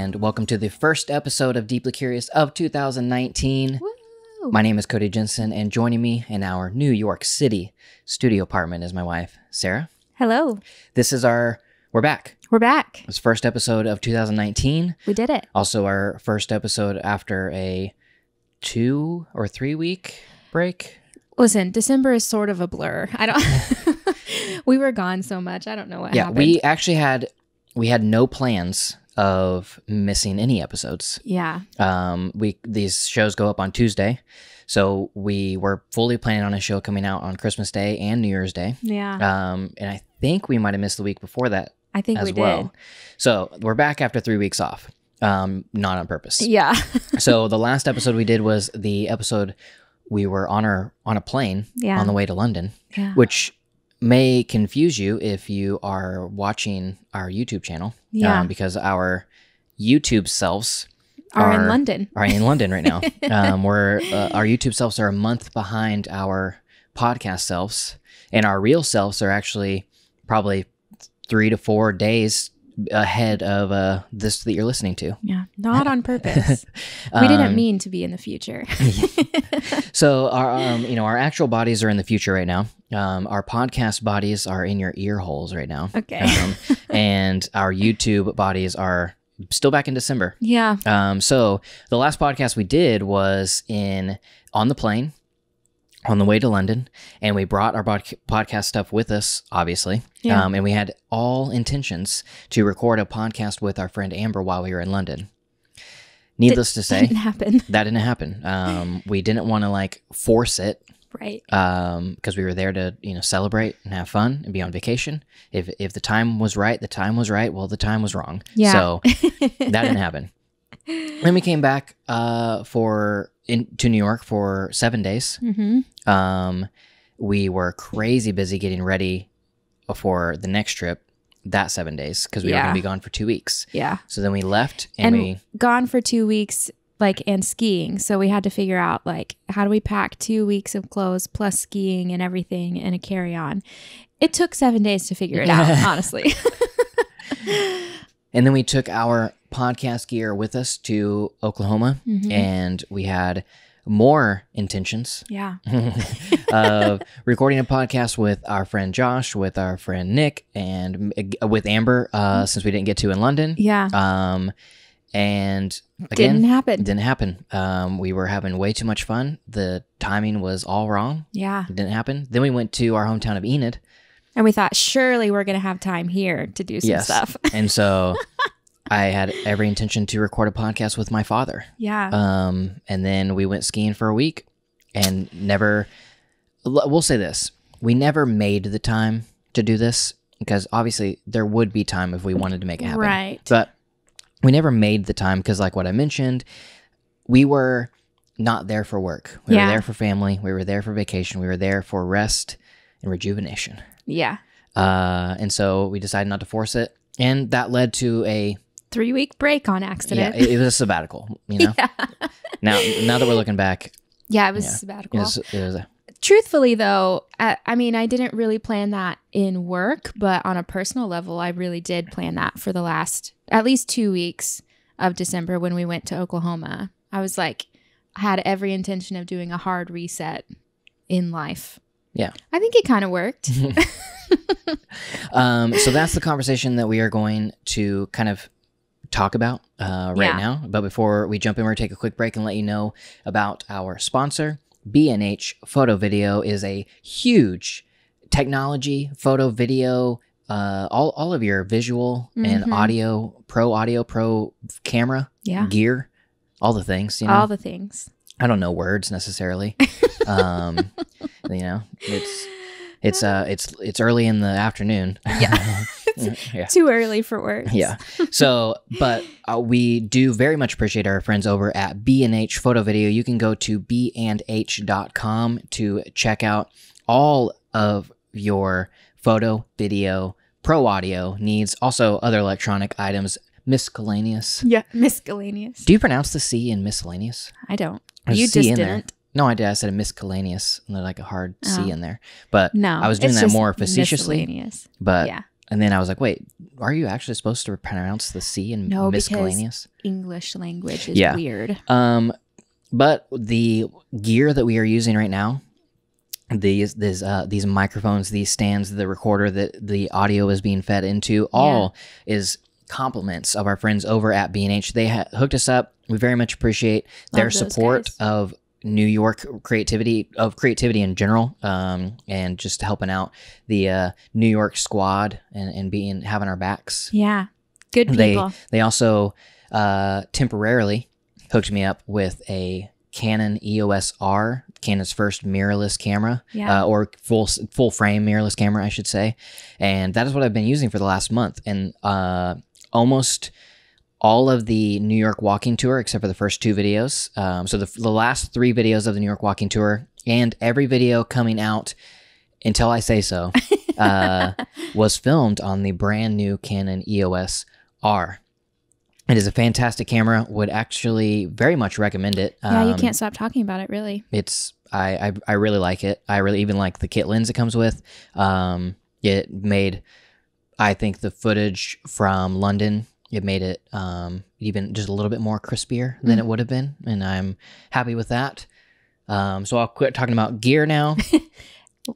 and welcome to the first episode of Deeply Curious of 2019. Woo. My name is Cody Jensen, and joining me in our New York City studio apartment is my wife, Sarah. Hello. We're back. We're back. It's the first episode of 2019. We did it. Also our first episode after a 2 or 3 week break. Listen, December is sort of a blur. We were gone so much. I don't know what happened. We actually had no plans of missing any episodes. Yeah. These shows go up on Tuesday, so we were fully planning on a show coming out on Christmas Day and New Year's Day. Yeah. And I think we might have missed the week before that. I think as we well. did. So we're back after 3 weeks off. Not on purpose. Yeah. So the last episode we did was the episode we were on a plane on the way to London, which may confuse you if you are watching our YouTube channel, because our YouTube selves are in London. Are in London right now. Our YouTube selves are a month behind our podcast selves, and our real selves are actually probably 3 to 4 days ahead of this that you're listening to. Yeah, not on purpose. We didn't mean to be in the future. So our actual bodies are in the future right now. Our podcast bodies are in your ear holes right now. Okay. And our YouTube bodies are still back in December. Yeah. So the last podcast we did was on the plane on the way to London, and we brought our podcast stuff with us, obviously. Yeah. And we had all intentions to record a podcast with our friend Amber while we were in London. Needless to say, didn't happen. That didn't happen. We didn't want to force it. Right. Because we were there to, celebrate and have fun and be on vacation. If the time was right, the time was right. Well, the time was wrong. Yeah. So that didn't happen. Then we came back to New York for 7 days. Mm-hmm. We were crazy busy getting ready for the next trip that 7 days because we were going to be gone for 2 weeks. Yeah. So then we left and we gone for 2 weeks. And skiing. So we had to figure out, how do we pack 2 weeks of clothes plus skiing and everything in a carry-on? It took 7 days to figure it out, honestly. And then we took our podcast gear with us to Oklahoma, and we had more intentions of recording a podcast with our friend Josh, with our friend Nick, and with Amber, since we didn't get to in London. Yeah. And again, didn't happen. We were having way too much fun. The timing was all wrong. Yeah. It didn't happen. Then we went to our hometown of Enid. And we thought, surely we're going to have time here to do some stuff. And so I had every intention to record a podcast with my father. Yeah. And then we went skiing for a week and we'll say this, we never made the time to do this because obviously there would be time if we wanted to make it happen. Right. But we never made the time because, like what I mentioned, we were not there for work. We were there for family. We were there for vacation. We were there for rest and rejuvenation. Yeah. And so we decided not to force it. And that led to a 3-week break on accident. Yeah, it was a sabbatical, Yeah. Now that we're looking back. Yeah, it was a sabbatical. It was Truthfully, though, I didn't really plan that in work, but on a personal level, I really did plan that for the last at least 2 weeks of December when we went to Oklahoma. I was I had every intention of doing a hard reset in life. Yeah. I think it kind of worked. So that's the conversation that we are going to kind of talk about right now. But before we jump in, we're going to take a quick break and let you know about our sponsor. B&H Photo Video is a huge technology, photo, video, all of your visual and audio, pro camera, gear, all the things, All the things. I don't know words necessarily. It's early in the afternoon. Yeah. Yeah. Too early for words. Yeah. So, but we do very much appreciate our friends over at B&H Photo Video. You can go to bandh.com to check out all of your photo, video, pro audio needs, also other electronic items, miscellaneous. Yeah, miscellaneous. Do you pronounce the C in miscellaneous? I don't. There's You a C just in didn't. There. No, I did. I said a miscellaneous, and like a hard C in there. But No, I was doing it's that just more facetiously. miscellaneous. But yeah. And then I was like, wait, are you actually supposed to pronounce the C in No, miscellaneous? because English language is weird. But the gear that we are using right now, these microphones, these stands, the recorder that the audio is being fed into, all is compliments of our friends over at B&H. They hooked us up. We very much appreciate their support of New York creativity in general, and just helping out the New York squad and having our backs. Yeah, good people. They also temporarily hooked me up with a Canon EOS R, Canon's first mirrorless camera, or full frame mirrorless camera, I should say, and that is what I've been using for the last month. And almost all of the New York walking tour, except for the first 2 videos. So the last 3 videos of the New York walking tour, and every video coming out until I say so, was filmed on the brand new Canon EOS R. It is a fantastic camera. Would actually very much recommend it. Yeah, you can't stop talking about it, really. I really like it. I really even like the kit lens it comes with. It made, I think, the footage from London, it made it even just a little bit more crispier than it would have been, and I'm happy with that. So I'll quit talking about gear now.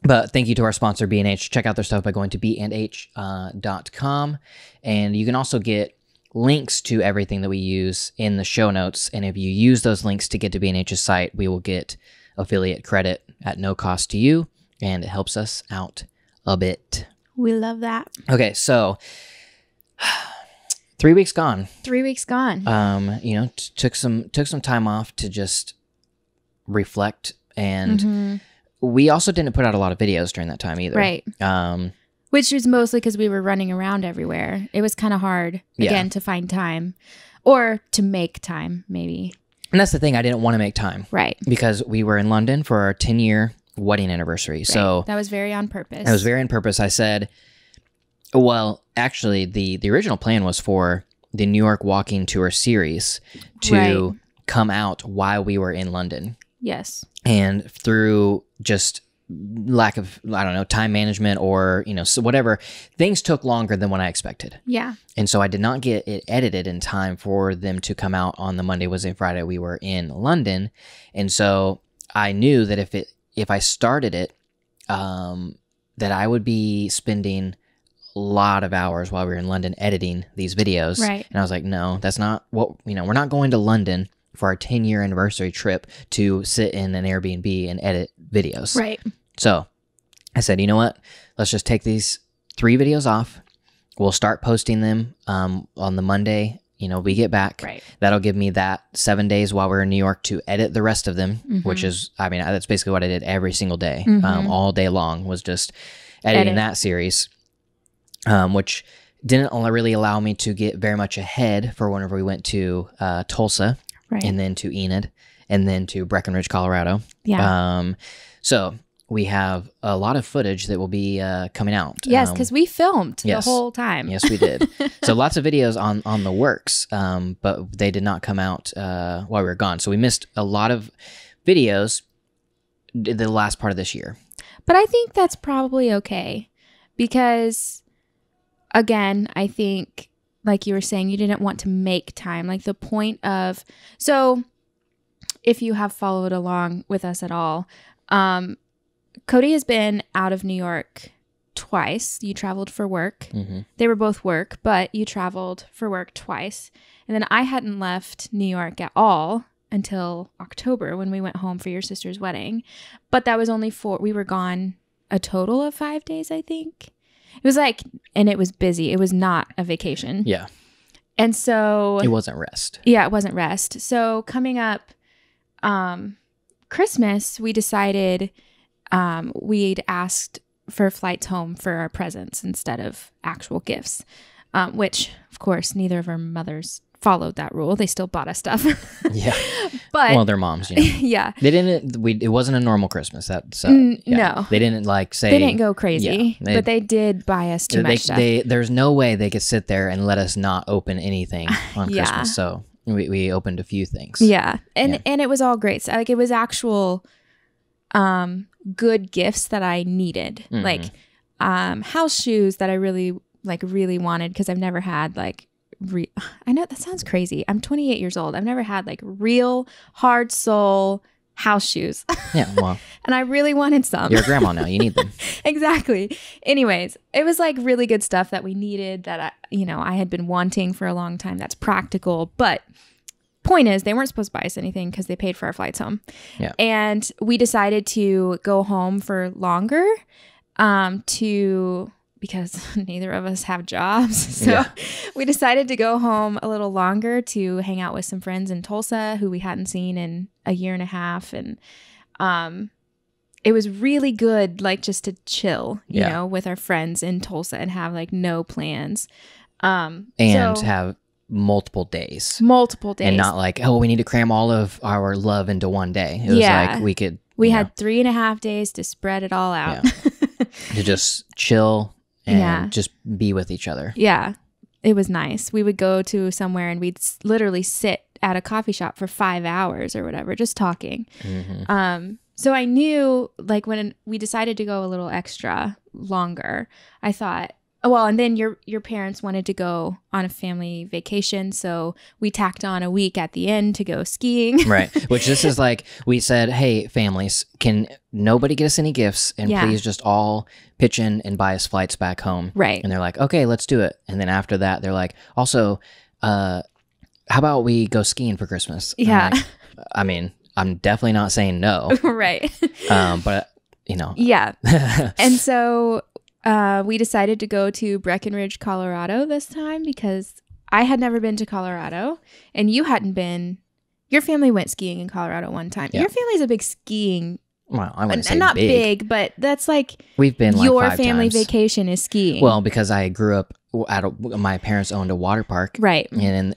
But thank you to our sponsor, B&H. Check out their stuff by going to bnh.com. And you can also get links to everything that we use in the show notes. And if you use those links to get to B&H's site, we will get affiliate credit at no cost to you, and it helps us out a bit. We love that. Okay, so 3 weeks gone. 3 weeks gone. Took some time off to just reflect, and we also didn't put out a lot of videos during that time either. Right. Which was mostly because we were running around everywhere. It was kind of hard, again, to find time, or to make time, maybe. And that's the thing. I didn't want to make time. Right. Because we were in London for our 10-year wedding anniversary. Right. So that was very on purpose. It was very on purpose. I said, well, actually, the original plan was for the New York walking tour series to come out while we were in London. Yes. And through just lack of, I don't know, time management or, so whatever, things took longer than what I expected. Yeah. And so I did not get it edited in time for them to come out on the Monday, Wednesday, Friday we were in London. And so I knew that if I started it, that I would be spending a lot of hours while we were in London editing these videos. Right. And I was like, no, that's not what, we're not going to London for our 10-year anniversary trip to sit in an Airbnb and edit videos. Right. So I said, you know what? Let's just take these 3 videos off. We'll start posting them on the Monday, we get back. Right. That'll give me that 7 days while we're in New York to edit the rest of them, which is, that's basically what I did every single day. All day long was just editing that series, which didn't really allow me to get very much ahead for whenever we went to Tulsa, and then to Enid, and then to Breckenridge, Colorado. Yeah. So we have a lot of footage that will be coming out. Yes, because we filmed the whole time. Yes, we did. So lots of videos on the works, but they did not come out while we were gone. So we missed a lot of videos the last part of this year. But I think that's probably okay because, again, I think, like you were saying, you didn't want to make time. Like the point of... So if you have followed along with us at all... Cody has been out of New York twice. You traveled for work. They were both work, but you traveled for work twice. And then I hadn't left New York at all until October when we went home for your sister's wedding. But that was only we were gone a total of 5 days, I think. It was and it was busy. It was not a vacation. Yeah. And so... It wasn't rest. Yeah, it wasn't rest. So coming up Christmas, we decided... we'd asked for flights home for our presents instead of actual gifts, which, of course, neither of our mothers followed that rule. They still bought us stuff. Yeah. But well, they're moms, Yeah. They didn't, it wasn't a normal Christmas. No. They didn't say. They didn't go crazy, but they did buy us too much stuff. There's no way they could sit there and let us not open anything on Christmas. So we opened a few things. Yeah. And it was all great. So, it was actual... good gifts that I needed, like house shoes that I really like really wanted, because I've never had like I know that sounds crazy. I'm 28 years old. I've never had like real hard sole house shoes. Yeah, well. And I really wanted some. You're a grandma now. You need them. Exactly. Anyways, it was like really good stuff that we needed that I had been wanting for a long time. That's practical. But point is, they weren't supposed to buy us anything because they paid for our flights home. Yeah. And we decided to go home for longer because neither of us have jobs. So we decided to go home a little longer to hang out with some friends in Tulsa who we hadn't seen in a year and a half. And it was really good, like just to chill, you know, with our friends in Tulsa and have like no plans. And have multiple days. And not like, oh, we need to cram all of our love into one day. It was like we had 3.5 days to spread it all out. To just chill and just be with each other. Yeah. It was nice. We would go to somewhere and we'd literally sit at a coffee shop for 5 hours or whatever, just talking. Mm-hmm. So I knew, like, when we decided to go a little extra longer, I thought, well, and then your parents wanted to go on a family vacation, so we tacked on a week at the end to go skiing. Right. Which this is like, we said, hey, families, can nobody get us any gifts? And please just all pitch in and buy us flights back home. Right. And they're like, okay, let's do it. And then after that, they're like, also, how about we go skiing for Christmas? Yeah. Like, I mean, I'm definitely not saying no. Right. But, you know. Yeah. And so we decided to go to Breckenridge, Colorado this time because I had never been to Colorado and you hadn't been. Your family went skiing in Colorado one time. Yeah. Your family's a big skiing. Well, I wouldn't say not big, but that's like we've been like your 5 family times. Vacation is skiing. Well, because I grew up at my parents owned a water park, right? And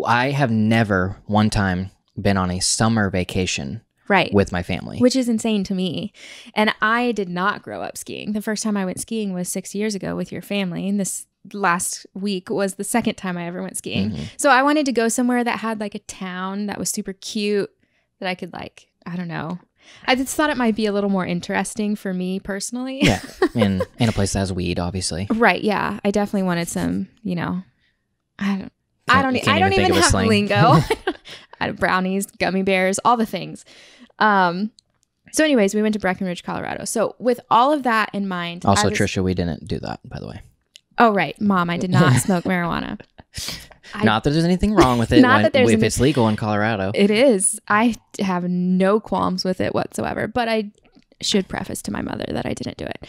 I have never one time been on a summer vacation. Right. With my family. Which is insane to me. And I did not grow up skiing. The first time I went skiing was 6 years ago with your family. And this last week was the second time I ever went skiing. Mm-hmm. So I wanted to go somewhere that had like a town that was super cute that I could like, I don't know. I just thought it might be a little more interesting for me personally. Yeah. And a place that has weed, obviously. Right. Yeah. I definitely wanted some, I don't even have lingo. I had brownies, gummy bears, all the things. So anyways, we went to Breckenridge, Colorado. So with all of that in mind. Also, Trisha, we didn't do that, by the way. Oh, right. Mom, I did not smoke marijuana. Not that there's anything wrong with it if it's legal in Colorado. It is. I have no qualms with it whatsoever, but I should preface to my mother that I didn't do it.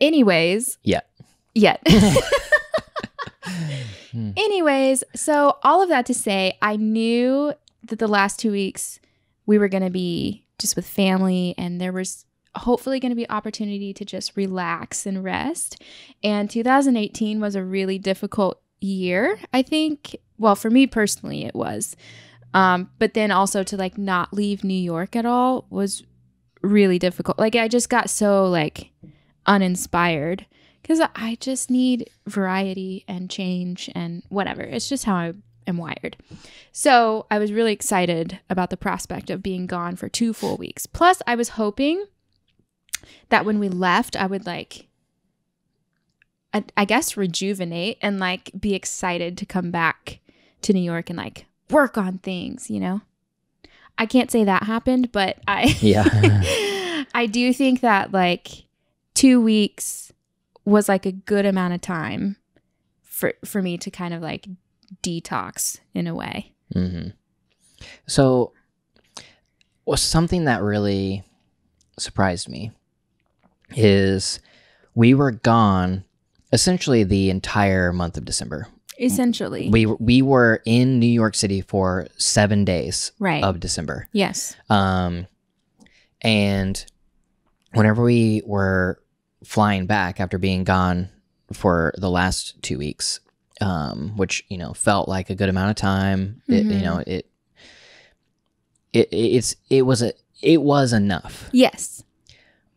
Anyways. Yeah. Anyways, so all of that to say, I knew that the last 2 weeks we were going to be just with family and there was hopefully going to be opportunity to just relax and rest. And 2018 was a really difficult year, I think. Well, for me personally, it was. But then also to like not leave New York at all was really difficult. Like I just got so like uninspired. Because I just need variety and change and whatever. It's just how I am wired. So I was really excited about the prospect of being gone for 2 full weeks. Plus, I was hoping that when we left, I would like, I guess, rejuvenate and like be excited to come back to New York and like work on things, I can't say that happened, but I do think that like 2 weeks was like a good amount of time for me to kind of like detox in a way. Mm-hmm. So was something that really surprised me is we were gone essentially the entire month of December. Essentially. We were in New York City for 7 days of December. Yes. And whenever we were flying back after being gone for the last 2 weeks, which felt like a good amount of time. Mm-hmm. It was enough. Yes,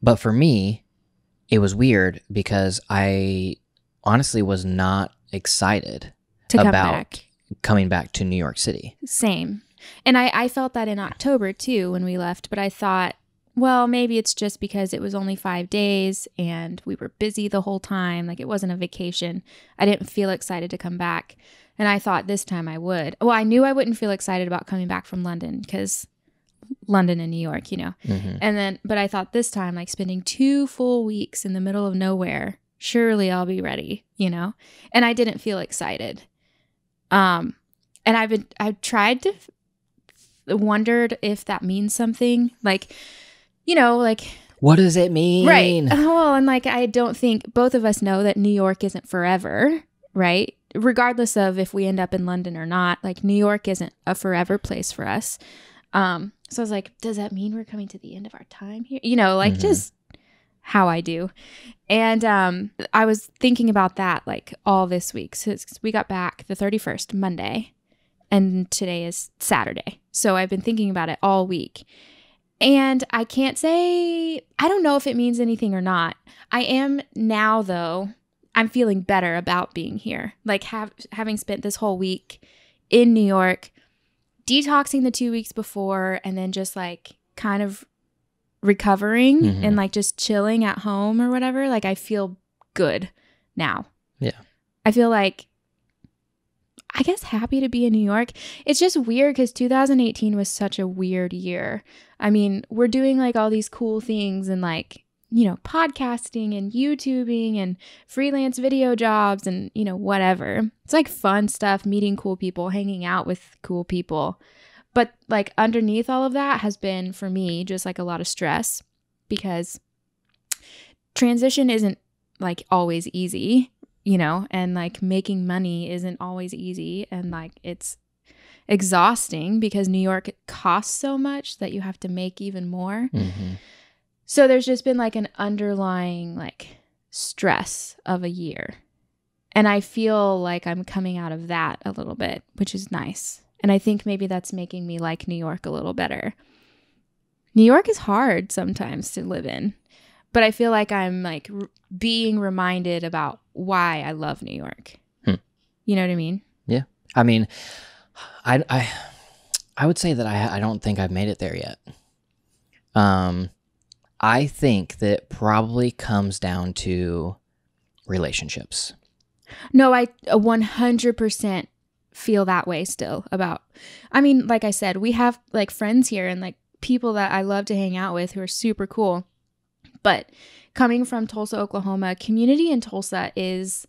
but for me, it was weird because I honestly was not excited about coming back to New York City. Same, and I felt that in October too when we left. But I thought well, maybe it's just because it was only 5 days and we were busy the whole time. Like, it wasn't a vacation. I didn't feel excited to come back. And I thought this time I would. Well, I knew I wouldn't feel excited about coming back from London because London and New York, you know. But I thought this time, like, spending 2 full weeks in the middle of nowhere, surely I'll be ready, you know. And I didn't feel excited. And I've tried to wondered if that means something, like, you know, like, what does it mean? Right. Well, and like, I don't think both of us know that New York isn't forever, right? Regardless of if we end up in London or not, like, New York isn't a forever place for us. So I was like, does that mean we're coming to the end of our time here? You know, like, just how I do. And I was thinking about that, like, all this week. So we got back the 31st, Monday, and today is Saturday. So I've been thinking about it all week. And I can't say, I don't know if it means anything or not. I am now, though. I'm feeling better about being here. Like, having spent this whole week in New York, detoxing the 2 weeks before, and then just, like, kind of recovering and, like, just chilling at home or whatever. Like, I feel good now. Yeah. I feel like, I guess, happy to be in New York. It's just weird because 2018 was such a weird year. I mean, we're doing, like, all these cool things and, like, you know, podcasting and YouTubing and freelance video jobs and, you know, whatever. It's like fun stuff, meeting cool people, hanging out with cool people. But, like, underneath all of that has been, for me, just, like, a lot of stress because transition isn't, like, always easy, you know, and, like, making money isn't always easy. And, like, it's exhausting because New York costs so much that you have to make even more. So there's just been, like, an underlying, like, stress of a year. And I feel like I'm coming out of that a little bit, which is nice. And I think maybe that's making me like New York a little better. New York is hard sometimes to live in, but I feel like I'm, like, being reminded about why I love New York. You know what I mean? Yeah. I mean, I would say that I don't think I've made it there yet. I think that it probably comes down to relationships. No, I 100% feel that way still about, I mean, like I said, we have, like, friends here and, like, people that I love to hang out with who are super cool. But coming from Tulsa, Oklahoma, community in Tulsa is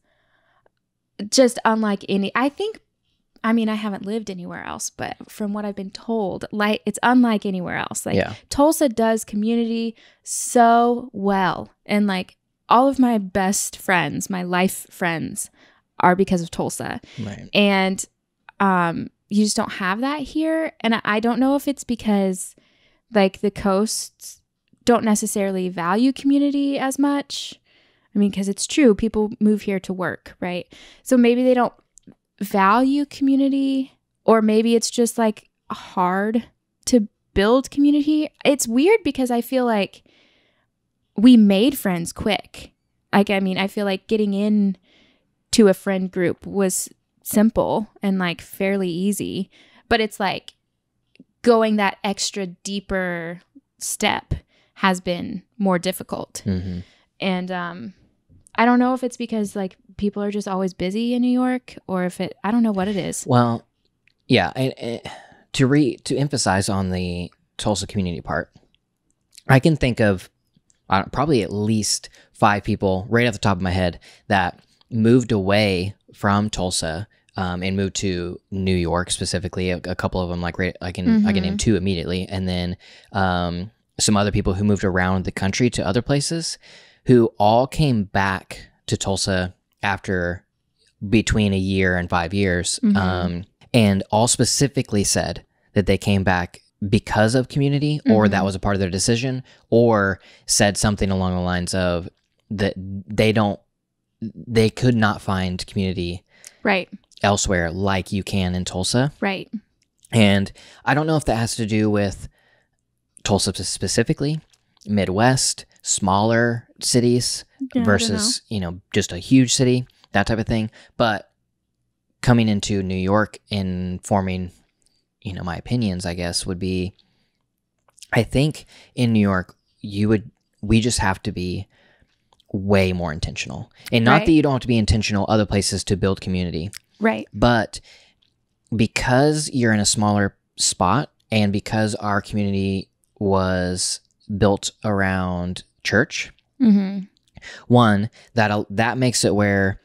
just unlike any, I mean, I haven't lived anywhere else, but from what I've been told, like, it's unlike anywhere else. Like, Tulsa does community so well. And, like, all of my best friends, my life friends, are because of Tulsa. Right. And you just don't have that here. And I don't know if it's because, like, the coasts don't necessarily value community as much. I mean, because it's true, people move here to work, right? So maybe they don't value community, or maybe it's just, like, hard to build community. It's weird because I feel like we made friends quick. Like, I mean, I feel like getting in to a friend group was simple and, like, fairly easy, but it's like going that extra deeper step has been more difficult. And I don't know if it's because, like, people are just always busy in New York, or if I don't know what it is. Well, yeah. To emphasize on the Tulsa community part, I can think of probably at least 5 people right off the top of my head that moved away from Tulsa and moved to New York specifically. A couple of them, like, I can name 2 immediately, and then some other people who moved around the country to other places, who all came back to Tulsa after between a year and 5 years, and all specifically said that they came back because of community, or that was a part of their decision, or said something along the lines of that they could not find community right elsewhere like you can in Tulsa. Right. And I don't know if that has to do with Tulsa specifically, Midwest, smaller cities versus, you know, just a huge city, that type of thing. But coming into New York and forming, you know, my opinions, I guess, would be, I think in New York, we just have to be way more intentional. And not Right. that you don't have to be intentional other places to build community, Right. but because you're in a smaller spot and because our community was built around church, Mm-hmm. one, that makes it where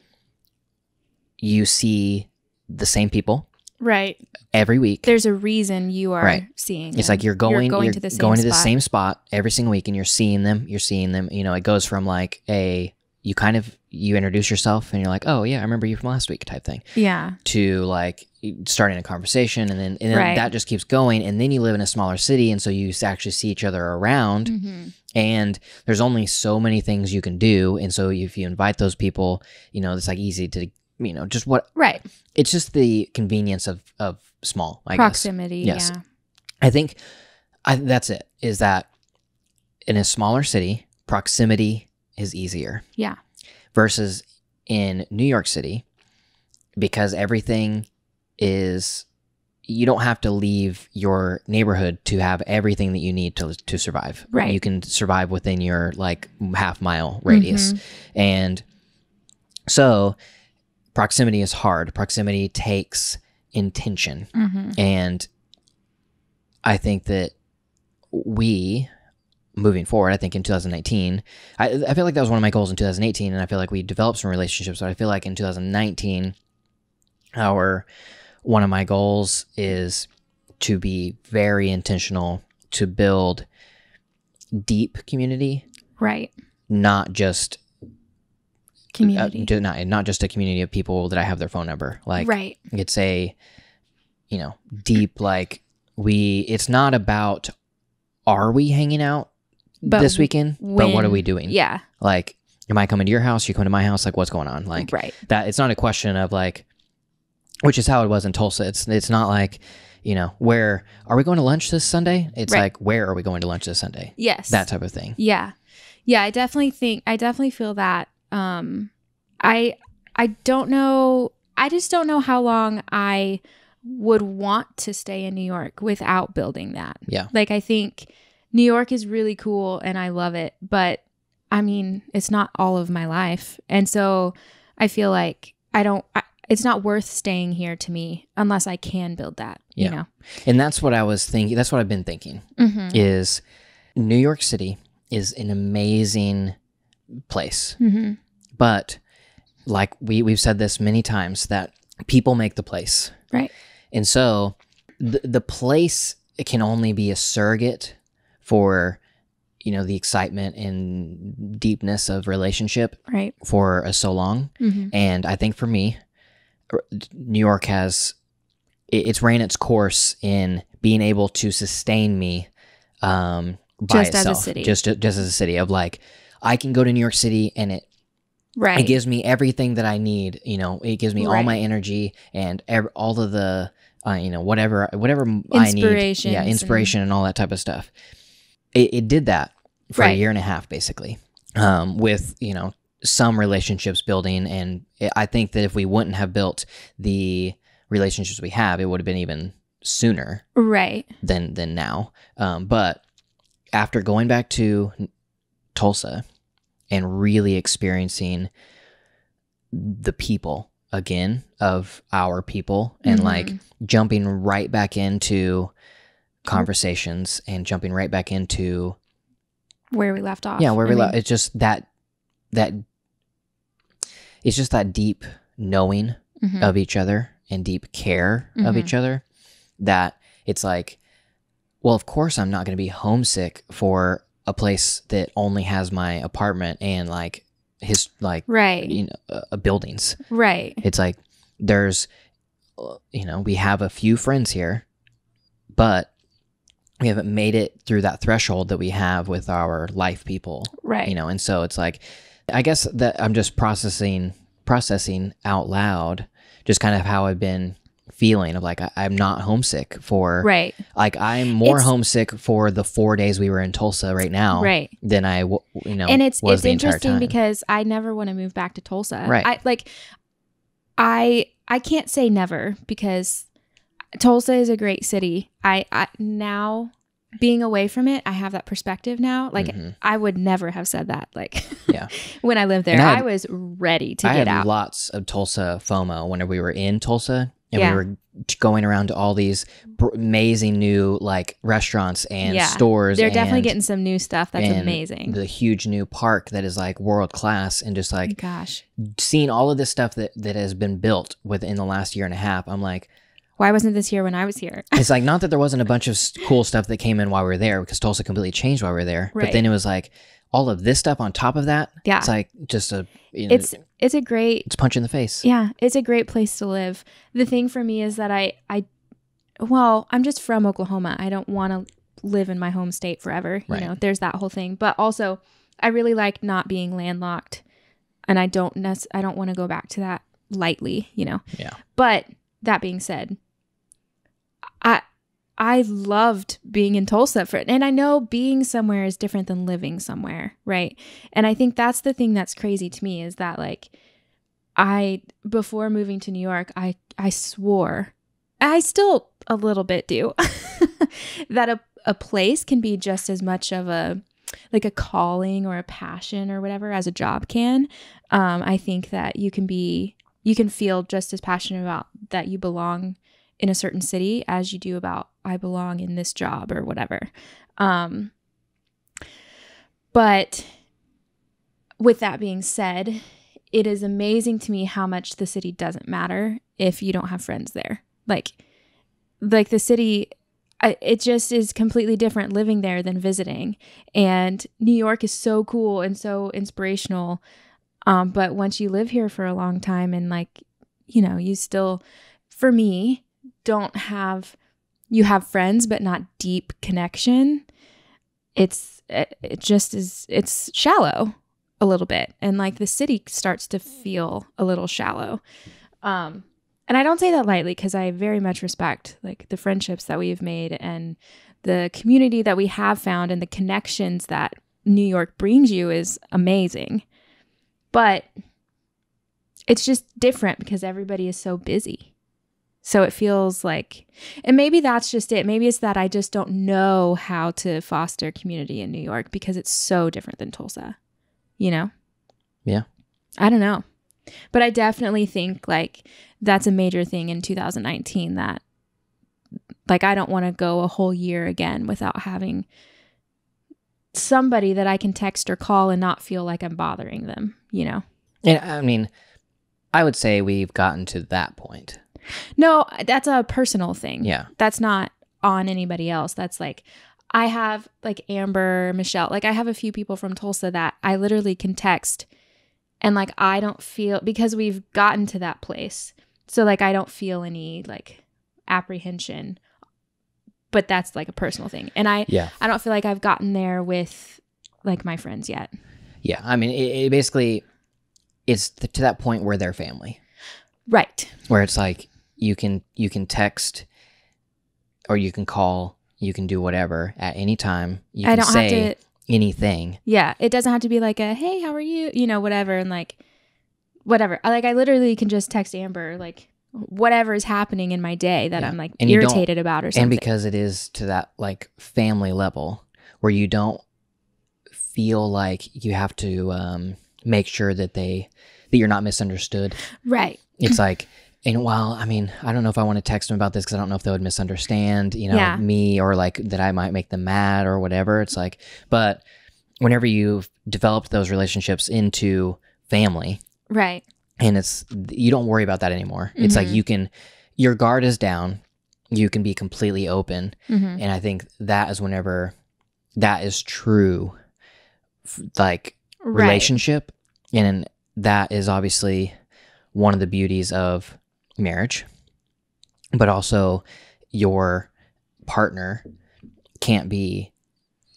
you see the same people Right. every week. There's a reason you are Right. seeing It's them. like you're going to the same spot. same spot every single week, and you're seeing them. You know, it goes from like you introduce yourself and you're like, oh yeah, I remember you from last week type thing, Yeah. to like starting a conversation, and then Right. that just keeps going, and then you live in a smaller city, and so you actually see each other around, Mm-hmm. and there's only so many things you can do, and so if you invite those people, you know, it's like easy to, you know, just what Right. it's just the convenience of small, I Proximity. guess. Yes. Yeah. I think that's it, is that in a smaller city, proximity is easier. Yeah. Versus in New York City, because everything is, you don't have to leave your neighborhood to have everything that you need to survive. Right. You can survive within your like half-mile radius. Mm-hmm. And so proximity is hard. Proximity takes intention. Mm-hmm. And I think that moving forward, I think in 2019, I feel like that was one of my goals in 2018, and I feel like we developed some relationships, but I feel like in 2019, one of my goals is to be very intentional to build deep community, Right. not just Community. not just a community of people that I have their phone number. Like, Right. it's a, you know, deep, like it's not about, are we hanging out But this weekend, but what are we doing? Yeah. Like, am I coming to your house? You coming to my house? Like, what's going on? Like, Right. that it's not a question of like, which is how it was in Tulsa. It's not like, you know, where are we going to lunch this Sunday? It's Right. like, where are we going to lunch this Sunday? Yes. That type of thing. Yeah. Yeah. I definitely feel that. I don't know. I just don't know how long I would want to stay in New York without building that. Yeah. Like, I think New York is really cool and I love it, but I mean, it's not all of my life. And so I feel like it's not worth staying here to me unless I can build that, Yeah. you know? And that's what I was thinking. That's what I've been thinking, Mm-hmm. is New York City is an amazing place. Mm-hmm. But like we've said this many times, that people make the place. Right. And so the place, it can only be a surrogate for, you know, the excitement and deepness of relationship Right. for so long. Mm-hmm. And I think for me, New York it's ran its course in being able to sustain me by Just as a itself. city. Just as a city of like, I can go to New York City and it Right. gives me everything that I need. You know, it gives me all Right. my energy and all of the, you know, whatever I need. Inspirations Yeah, inspiration and all that type of stuff. It did that for a Right. year and a half, basically, with, you know, some relationships building. And I think that if we wouldn't have built the relationships we have, it would have been even sooner Right. than now. But after going back to Tulsa and really experiencing the people again of our people, and Mhm. like jumping right back into conversations and jumping right back into Where we left off. where I we mean, it's just that it's just that deep knowing mhm. of each other and deep care of Mhm. each other, that it's like, well, of course I'm not going to be homesick for a place that only has my apartment and like Right. you know, buildings. Right. It's like there's, you know, we have a few friends here, but we haven't made it through that threshold that we have with our life people. Right. You know, and so it's like, I guess that I'm just processing out loud, just kind of how I've been feeling of like, I'm not homesick for, Right. like I'm more It's- homesick for the 4 days we were in Tulsa right now, Right. than I, you know, And it's was the entire interesting time. because I never want to move back to Tulsa. Right. I can't say never because Tulsa is a great city. I now being away from it, I have that perspective now. Like I would never have said that. Like when I lived there, I was ready to get out. I had lots of Tulsa FOMO whenever we were in Tulsa, and we were going around to all these amazing new like restaurants and stores. They're definitely getting some new stuff that's amazing. The huge new park that is like world class, and just like gosh, seeing all of this stuff that has been built within the last year and a half. I'm like, why wasn't this here when I was here? It's like, not that there wasn't a bunch of cool stuff that came in while we were there, because Tulsa completely changed while we were there. Right. But then it was like all of this stuff on top of that. Yeah. It's like just a, it's a great, it's a punch in the face. Yeah. It's a great place to live. The thing for me is that I'm just from Oklahoma. I don't want to live in my home state forever. Right. You know, there's that whole thing, but also I really like not being landlocked, and I don't want to go back to that lightly, you know? Yeah. But that being said, I loved being in Tulsa and I know being somewhere is different than living somewhere, right? And I think that's the thing that's crazy to me, is that like before moving to New York, I swore, I still a little bit do, that a place can be just as much of a calling or a passion or whatever as a job can. I think that you can feel just as passionate about that you belong in a certain city as you do about I belong in this job or whatever. But with that being said, it is amazing to me how much the city doesn't matter if you don't have friends there. Like the city, it just is completely different living there than visiting. And New York is so cool and so inspirational. But once you live here for a long time and like, you know, you still, for me, you have friends, but not deep connection. It's shallow a little bit. And like the city starts to feel a little shallow. And I don't say that lightly, because I very much respect like the friendships that we've made and the community that we have found, and the connections that New York brings you is amazing. But it's just different because everybody is so busy. So it feels like, and maybe that's just it. Maybe it's that I just don't know how to foster community in New York because it's so different than Tulsa, you know? Yeah. I don't know. But I definitely think like that's a major thing in 2019, that like I don't want to go a whole year again without having somebody that I can text or call and not feel like I'm bothering them, you know? And I mean, I would say we've gotten to that point. No, that's a personal thing. Yeah. That's not on anybody else. That's like, I have like Amber, Michelle, like I have a few people from Tulsa that I literally can text, and like I don't feel, because we've gotten to that place. So like I don't feel any like apprehension, but that's like a personal thing. And I don't feel like I've gotten there with like my friends yet. Yeah. I mean, it basically, it's to that point where they're family. Right. Where it's like, you can text, or you can call, you can do whatever at any time. You can say anything. Yeah. It doesn't have to be like a, hey, how are you? You know, whatever. And like, whatever. I literally can just text Amber, like whatever is happening in my day that I'm like irritated about or something. And because it is to that like family level where you don't feel like you have to make sure that you're not misunderstood. Right. It's like, and well, I mean, I don't know if I want to text them about this because I don't know if they would misunderstand, you know, me, or like that I might make them mad or whatever. It's like, but whenever you've developed those relationships into family, right, and you don't worry about that anymore. Mm-hmm. It's like your guard is down, you can be completely open, and I think that is whenever that is true, like relationship, and that is obviously one of the beauties of marriage, but also your partner can't be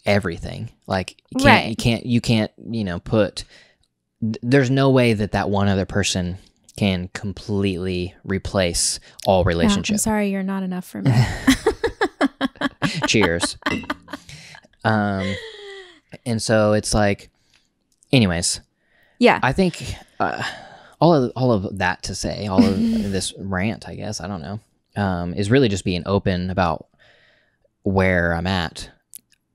everything. Like you can't, you know, there's no way that one other person can completely replace all relationships. I'm sorry, you're not enough for me. Cheers. And so it's like, anyways, yeah, I think, all of that to say, all of this rant, I guess, I don't know, is really just being open about where I'm at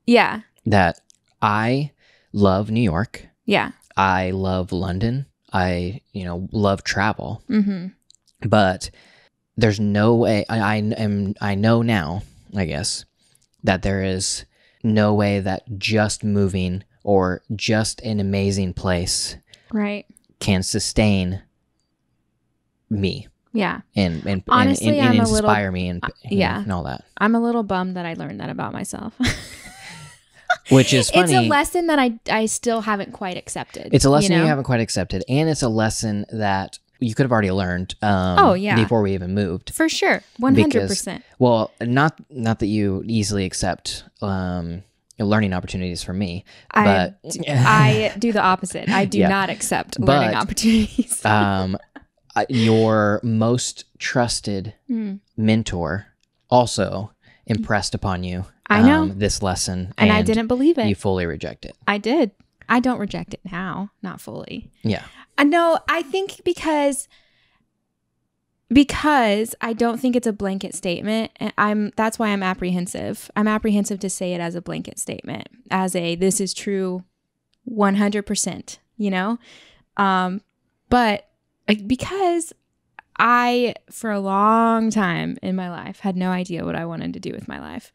Yeah. that I love New York. Yeah. I love London. I, love travel. Mm-hmm. But there's no way, I know now, I guess, that there is no way that just moving or just an amazing place Right. can sustain me. Yeah. And Honestly, and I'm a inspire little, me and yeah. and all that. I'm a little bummed that I learned that about myself. Which is funny. It's a lesson that I still haven't quite accepted. It's a lesson you haven't quite accepted, and it's a lesson that you could have already learned before we even moved. For sure. 100%. Well, not that you easily accept learning opportunities from me, but I do the opposite. I do not accept learning opportunities. Your most trusted mentor also impressed upon you I know this lesson, and I didn't believe it. You fully reject it. I did. I don't reject it now, not fully. Yeah. No, I think because I don't think it's a blanket statement, and that's why I'm apprehensive. I'm apprehensive to say it as a blanket statement, as this is true 100%, but because I, for a long time in my life, had no idea what I wanted to do with my life.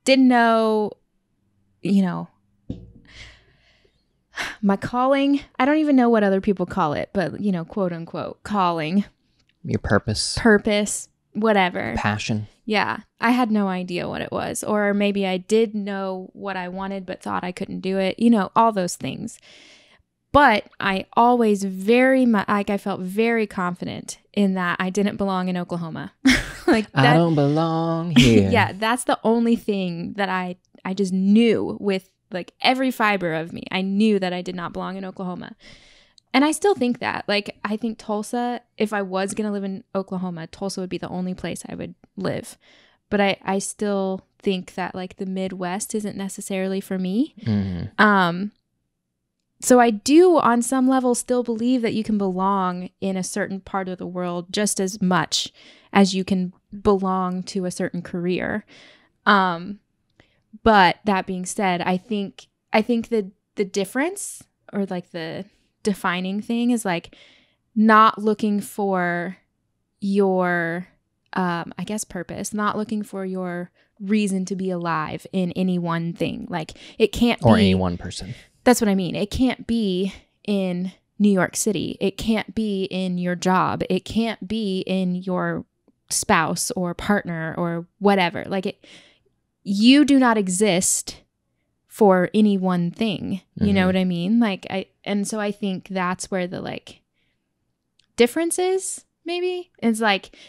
Didn't know, my calling. I don't even know what other people call it, but, quote unquote, calling. Your purpose. Whatever. Passion. Yeah. I had no idea what it was. Or maybe I did know what I wanted, but thought I couldn't do it. All those things. But I always I felt very confident in that I didn't belong in Oklahoma. I don't belong here. Yeah, that's the only thing that I just knew with every fiber of me. I knew that I did not belong in Oklahoma. And I still think that. I think Tulsa, if I was going to live in Oklahoma, Tulsa would be the only place I would live. But I still think that the Midwest isn't necessarily for me. Mm-hmm. So I do, on some level, still believe that you can belong in a certain part of the world just as much as you can belong to a certain career. But that being said, I think the difference, or the defining thing, is not looking for your purpose, not looking for your reason to be alive in any one thing. It can't be, or any one person. That's what I mean. It can't be in New York City. It can't be in your job. It can't be in your spouse or partner or whatever. You do not exist for any one thing. You know what I mean? And so I think that's where the difference is, maybe. It's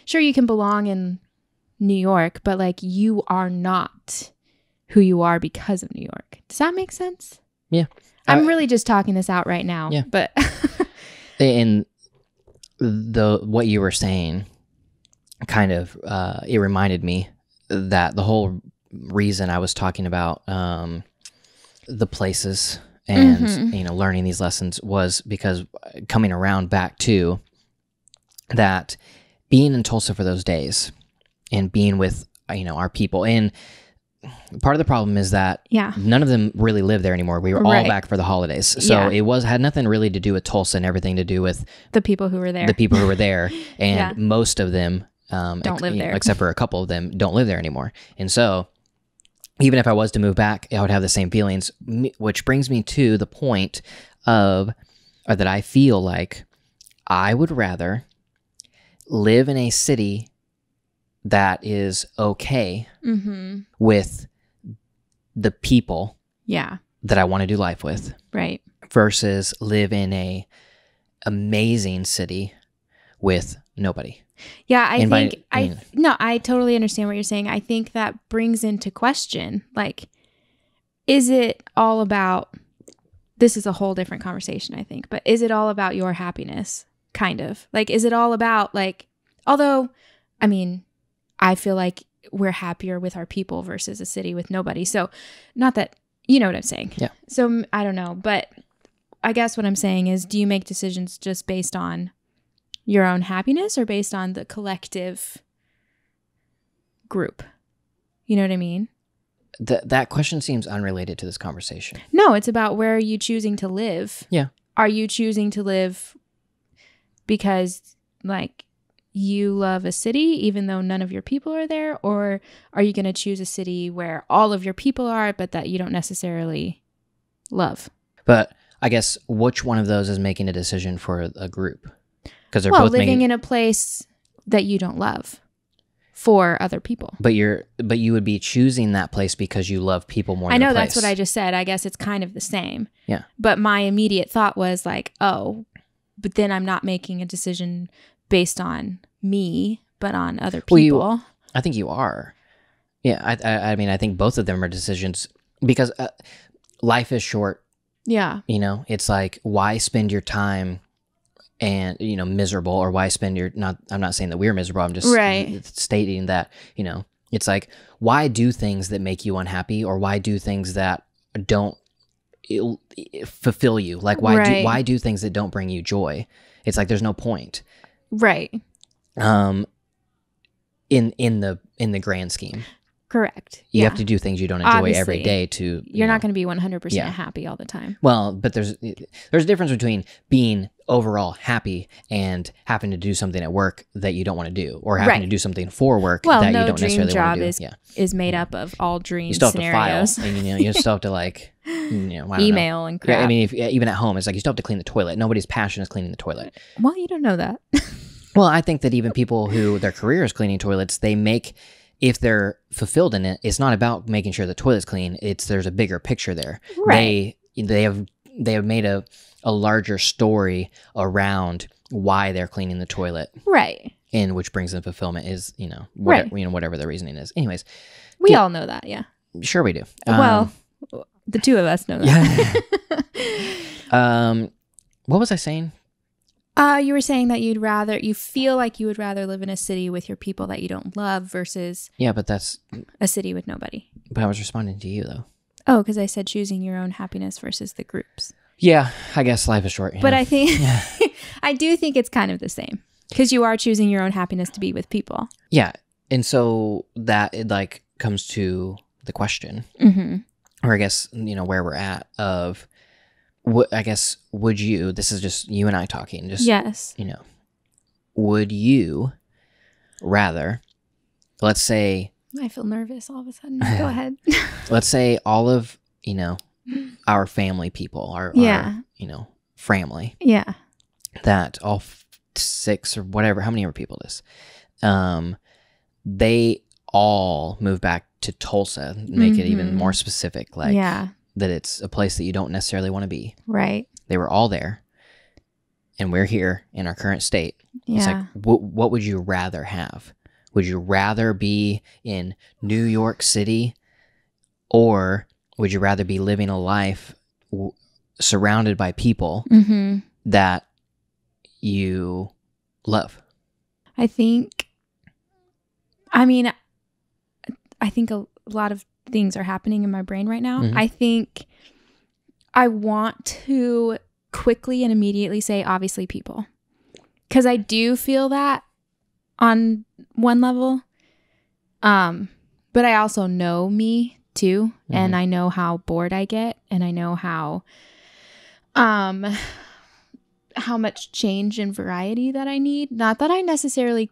sure, you can belong in New York, but you are not who you are because of New York. Does that make sense? Yeah. I'm really just talking this out right now. Yeah. But and what you were saying kind of it reminded me that the whole reason I was talking about the places and learning these lessons was because coming around back to that, being in Tulsa for those days and being with our people, and part of the problem is that none of them really live there anymore. We were all back for the holidays, so it had nothing really to do with Tulsa and everything to do with the people who were there. And most of them don't live there, except for a couple of them don't live there anymore. And so even if I was to move back, I would have the same feelings, which brings me to the point of that I feel like I would rather live in a city that is okay with the people that I want to do life with, right, versus live in a amazing city with nobody. Yeah, I totally understand what you're saying. I think that brings into question, is it all about, this is a whole different conversation, I think, but is it all about your happiness? Kind of. Is it all about, although, I mean, I feel like we're happier with our people versus a city with nobody. So not that, you know what I'm saying? Yeah. So I don't know, but I guess what I'm saying is, do you make decisions just based on your own happiness or based on the collective group? You know what I mean? that question seems unrelated to this conversation. No, it's about where are you choosing to live? Yeah. Are you choosing to live because like you love a city even though none of your people are there? Or are you going to choose a city where all of your people are, but that you don't necessarily love? But I guess which one of those is making a decision for a group? Because they're Well, both living in a place that you don't love for other people. But you would be choosing that place because you love people more. I know than the that's place. what I just said. I guess it's kind of the same. Yeah. But my immediate thought was like, oh, but then I'm not making a decision based on me, but on other people. Well, I think you are. Yeah. I mean, I think both of them are decisions because life is short. Yeah. You know, it's like, why spend your time and, you know, miserable, or why spend your, I'm not saying that we're miserable. I'm just stating that, you know, it's like, why do things that make you unhappy, or why do things that don't fulfill you? Like, why do things that don't bring you joy? It's like, there's no point. Right. In the grand scheme. Correct. You have to do things you don't enjoy Obviously, every day to... You're not going to be 100% happy all the time. Well, but there's a difference between being overall happy and having to do something at work that you don't want to do, or having to do something for work that you don't necessarily want to do. Is made up of all dream you still scenarios. Have to file, and you still have to like, email and crap. Yeah, I mean, even at home, it's like you still have to clean the toilet. Nobody's passion is cleaning the toilet. Well, you don't know that. Well, I think that even people who their career is cleaning toilets, they make... If they're fulfilled in it, it's not about making sure the toilet's clean. There's a bigger picture there. Right. They have made a larger story around why they're cleaning the toilet. Right. And which brings them fulfillment is, whatever the reasoning is. Anyways. We all know that, yeah. Sure we do. Well, the two of us know that. Yeah. What was I saying? You were saying that you feel like you would rather live in a city with your people that you don't love versus but that's a city with nobody. But I was responding to you though. Oh, because I said choosing your own happiness versus the group's. Yeah, I guess life is short. But I think I do think it's kind of the same because you are choosing your own happiness to be with people. Yeah, and so that it like comes to the question, or I guess where we're at of. I guess, would you, this is just you and I talking, just, yes. Would you rather, let's say. I feel nervous all of a sudden. Go ahead. Let's say all of, our family people, our family. Yeah. That all 6 or whatever, how many ever people it is, they all move back to Tulsa, make it even more specific. Like, that it's a place that you don't necessarily want to be. Right. They were all there, and we're here in our current state. Yeah. It's like, what would you rather have? Would you rather be in New York City, or would you rather be living a life surrounded by people that you love? I think a lot of things are happening in my brain right now. I think I want to quickly and immediately say, obviously, people. Because I do feel that on one level. But I also know me too. And I know how bored I get. And I know how much change and variety that I need. Not that I necessarily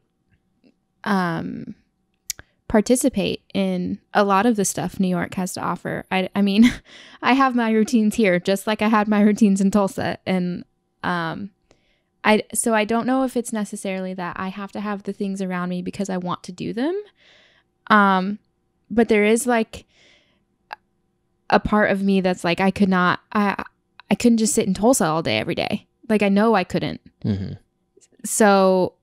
participate in a lot of the stuff New York has to offer. I mean, I have my routines here, just like I had my routines in Tulsa. And so I don't know if it's necessarily that I have to have the things around me because I want to do them. But there is like a part of me that's like, I couldn't just sit in Tulsa all day, every day. Like, I know I couldn't. So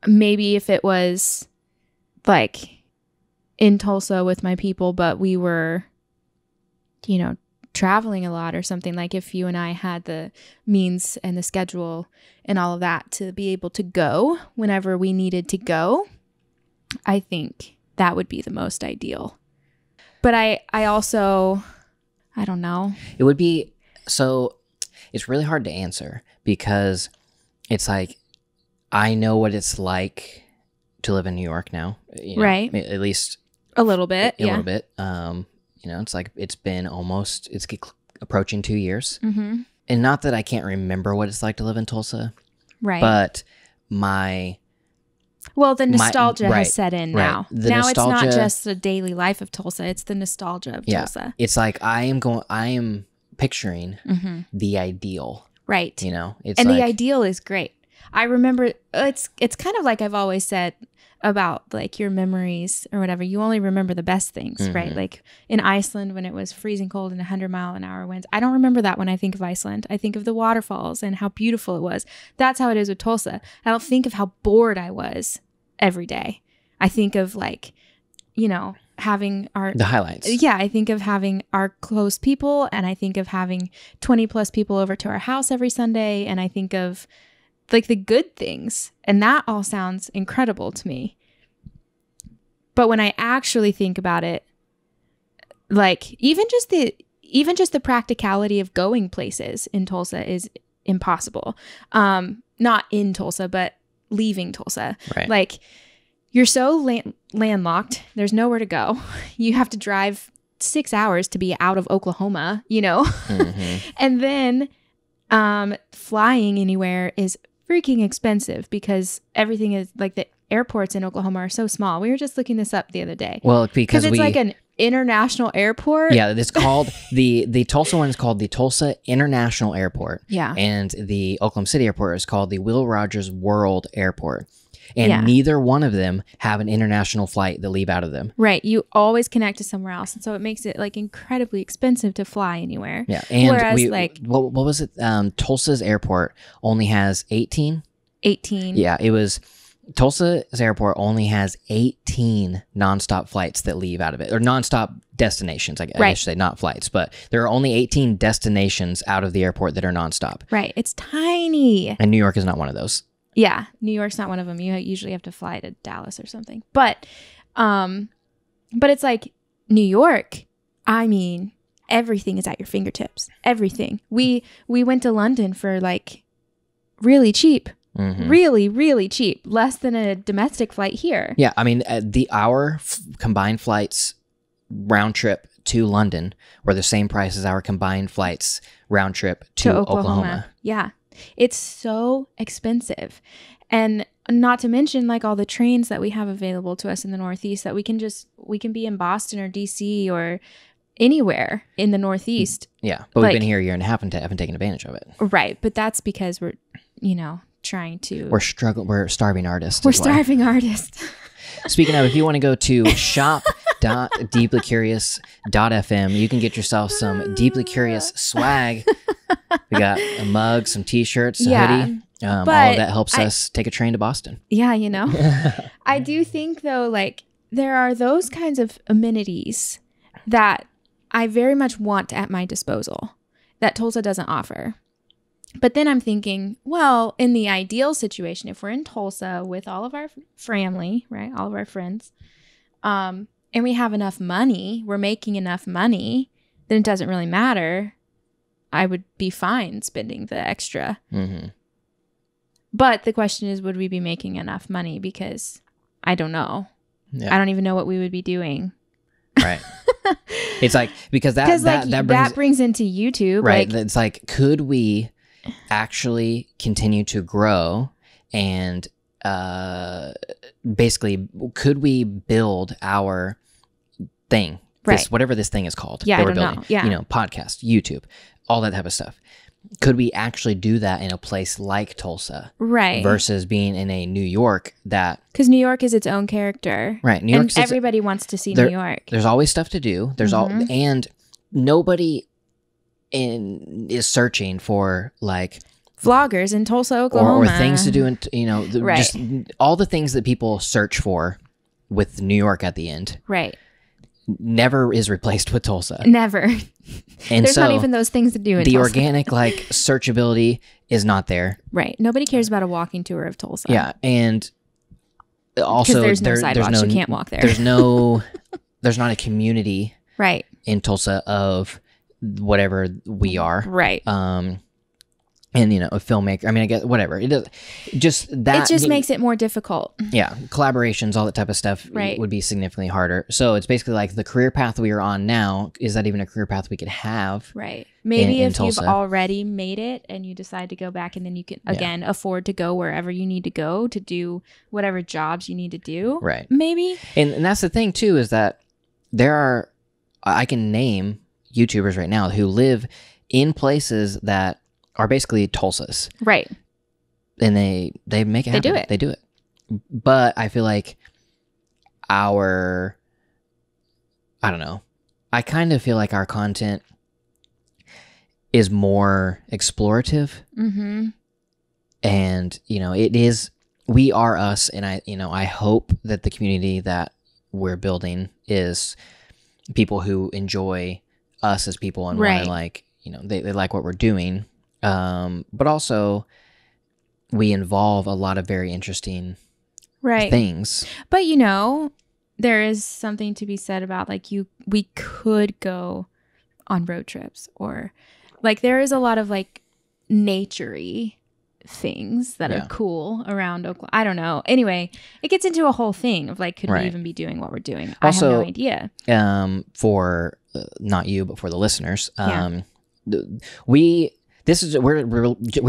maybe if it was like in Tulsa with my people, but we were, traveling a lot or something, like if you and I had the means and the schedule and all of that to be able to go whenever we needed to go, I think that would be the most ideal. But I also, I don't know. It would be, so it's really hard to answer because it's like, I know what it's like to live in New York now. Right. At least a little bit. A little bit. You know, it's like it's approaching 2 years. And not that I can't remember what it's like to live in Tulsa, Right. but the nostalgia right, has set in now. The now nostalgia, it's not just the daily life of Tulsa; it's the nostalgia of Tulsa. It's like I am picturing the ideal. Right. You know, and the ideal is great. I remember it's kind of like I've always said about like your memories or whatever. You only remember the best things, right? Like in Iceland when it was freezing cold and 100-mile-an-hour winds. I don't remember that when I think of Iceland. I think of the waterfalls and how beautiful it was. That's how it is with Tulsa. I don't think of how bored I was every day. I think of like, you know, having the highlights. Yeah, I think of having our close people, and I think of having 20 plus people over to our house every Sunday, and I think of like the good things, and that all sounds incredible to me. But when I actually think about it, like even just the practicality of going places in Tulsa is impossible. Not in Tulsa, but leaving Tulsa. Right. Like you're so landlocked. There's nowhere to go. You have to drive 6 hours to be out of Oklahoma, you know? And then flying anywhere is freaking expensive because everything is like the airports in Oklahoma are so small. We were just looking this up the other day. Well, because it's like an international airport. Yeah, it's called the Tulsa one is called the Tulsa International Airport. Yeah. And the Oklahoma City Airport is called the Will Rogers World Airport. And neither one of them have an international flight that leave out of them. Right. You always connect to somewhere else. And so it makes it like incredibly expensive to fly anywhere. Yeah. And whereas what was it? Tulsa's airport only has 18? 18. Yeah, it was Tulsa's airport only has 18 nonstop flights that leave out of it, or nonstop destinations. I should say, not flights, but there are only 18 destinations out of the airport that are nonstop. Right. It's tiny. And New York is not one of those. Yeah, New York's not one of them. You usually have to fly to Dallas or something. But it's like New York. I mean, everything is at your fingertips. Everything. We went to London for like really cheap. Really, really cheap. Less than a domestic flight here. Yeah, I mean, our combined flights round trip to London were the same price as our combined flights round trip to Oklahoma. Yeah. It's so expensive. And not to mention like all the trains that we have available to us in the Northeast that we can be in Boston or DC or anywhere in the Northeast. Yeah. But we've been here a year and a half and haven't taken advantage of it. Right. But that's because we're, trying to. We're starving artists. We're starving artists. Speaking of, if you want to go to shop.deeplycurious.fm, you can get yourself some Deeply Curious swag. We got a mug, some t-shirts, a hoodie. All of that helps us take a train to Boston. Yeah, I do think though, like there are those kinds of amenities that I very much want at my disposal that Tulsa doesn't offer. But then I'm thinking, well, in the ideal situation, if we're in Tulsa with all of our family, right, all of our friends, and we have enough money, we're making enough money, then it doesn't really matter. I would be fine spending the extra. But the question is, would we be making enough money? Because I don't know. Yeah. I don't even know what we would be doing. Right. It's like, because that brings into YouTube. Right. It's like, could we actually continue to grow and basically could we build our thing, whatever this thing is called that we're building, podcast, YouTube, all that type of stuff. Could we actually do that in a place like Tulsa, right, versus being in a New York because New York is its own character, right? New York, and everybody wants to see New York. There's always stuff to do. There's and nobody is searching for like vloggers in Tulsa, Oklahoma, or things to do, and just all the things that people search for with New York at the end, right? Never is replaced with Tulsa. Never. And there's not even those things to do in the Tulsa. Organic like searchability is not there. Right. Nobody cares about a walking tour of Tulsa. Yeah, and also there's no sidewalks. You can't walk there. There's not a community in Tulsa of whatever we are. Right. and a filmmaker. I mean, I guess whatever it does, just that it just makes it more difficult. Yeah, collaborations, all that type of stuff would be significantly harder. So it's basically like the career path we are on now. Is that even a career path we could have? Right. Maybe in if Tulsa? you've already made it and you decide to go back, and then you can again afford to go wherever you need to go to do whatever jobs you need to do. Right. Maybe. And that's the thing too, is that I can name YouTubers right now who live in places that are basically Tulsa's. Right. And they make it happen. They do it. They do it. But I feel like I don't know. I kind of feel like our content is more explorative. Mm-hmm. And, it is, we are us. And I hope that the community that we're building is people who enjoy us as people and want to like, they like what we're doing. But also we involve a lot of very interesting things. But there is something to be said about like we could go on road trips, or like there is a lot of like nature-y things that are cool around Oklahoma. I don't know. Anyway, it gets into a whole thing of like, could we even be doing what we're doing? Also, I have no idea. For not you, but for the listeners, we're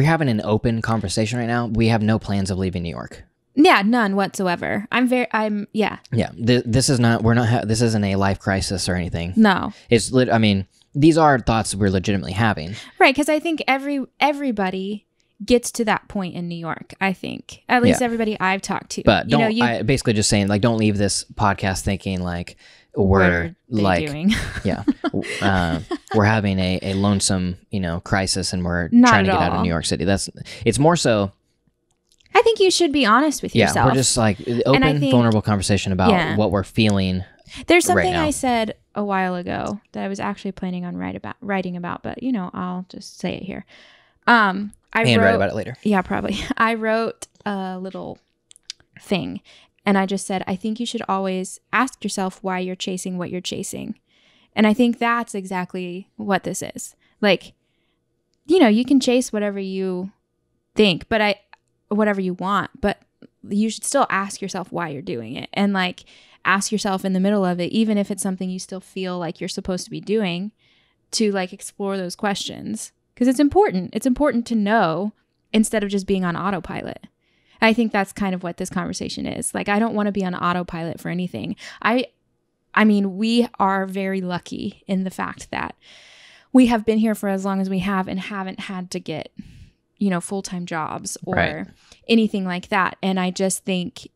having an open conversation right now. We have no plans of leaving New York. Yeah, none whatsoever. Yeah. This is not, this isn't a life crisis or anything. No. It's I mean, these are thoughts we're legitimately having. Right. Cause I think everybody gets to that point in New York. I think at least everybody I've talked to, but I basically just saying like, don't leave this podcast thinking like we're like, doing? We're having a lonesome, crisis, and we're trying to get out of New York City. It's more so. I think you should be honest with yourself. Yeah, we're just like open, vulnerable conversation about what we're feeling. There's something I said a while ago that I was actually planning on writing about, but I'll just say it here. I write about it later. Yeah, probably. I wrote a little thing, and I just said, I think you should always ask yourself why you're chasing what you're chasing. And I think that's exactly what this is. Like, you can chase whatever you think, but whatever you want, but you should still ask yourself why you're doing it, and like ask yourself in the middle of it, even if it's something you still feel like you're supposed to be doing, to like explore those questions, because it's important to know instead of just being on autopilot. I think that's kind of what this conversation is. Like, I don't want to be on autopilot for anything. I mean, we are very lucky in the fact that we have been here for as long as we have and haven't had to get full-time jobs or anything like that. And I just think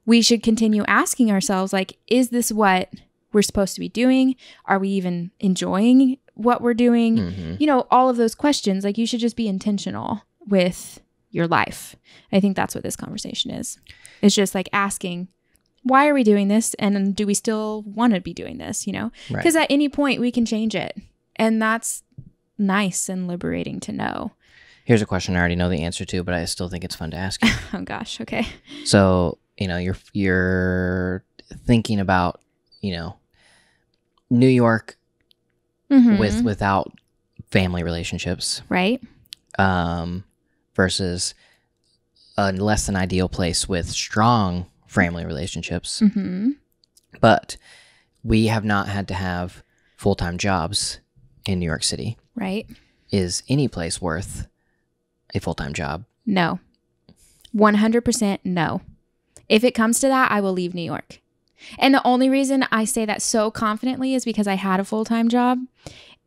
we should continue asking ourselves, like, is this what we're supposed to be doing? Are we even enjoying what we're doing? Mm-hmm. All of those questions. Like, you should just be intentional with your life. I think that's what this conversation is. It's just like asking, why are we doing this? And do we still want to be doing this? Because at any point we can change it. And that's nice and liberating to know. Here's a question I already know the answer to, but I still think it's fun to ask you. Oh gosh, okay. So, you're thinking about, New York without family relationships. Right. Versus a less than ideal place with strong family relationships. Mm-hmm. But we have not had to have full-time jobs in New York City. Right. Is any place worth a full-time job? No. 100% no. If it comes to that, I will leave New York. And the only reason I say that so confidently is because I had a full-time job,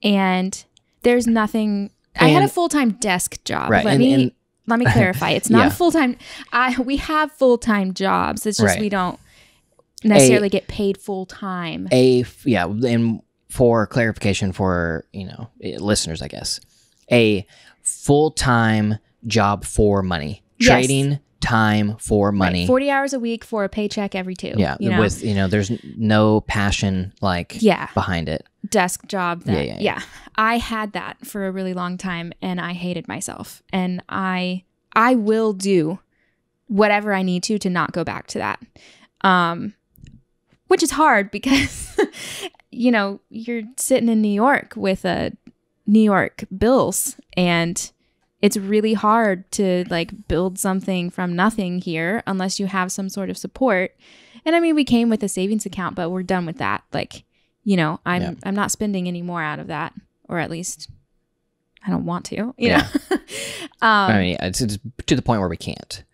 and there's nothing. I had a full-time desk job. Right. Let me clarify. It's not a full-time. We have full-time jobs. It's just we don't necessarily get paid full-time. And for clarification for, listeners, I guess, a full-time job for money. Trading time for money. 40 hours a week for a paycheck every 2. Yeah. With, there's no passion behind it. Desk job. I had that for a really long time, and I hated myself, and I will do whatever I need to not go back to that. Which is hard because, you're sitting in New York with New York bills, and it's really hard to like build something from nothing here unless you have some sort of support. And I mean, we came with a savings account, but we're done with that. Like, you know, I'm not spending any more out of that, or at least I don't want to, you know. I mean, it's to the point where we can't.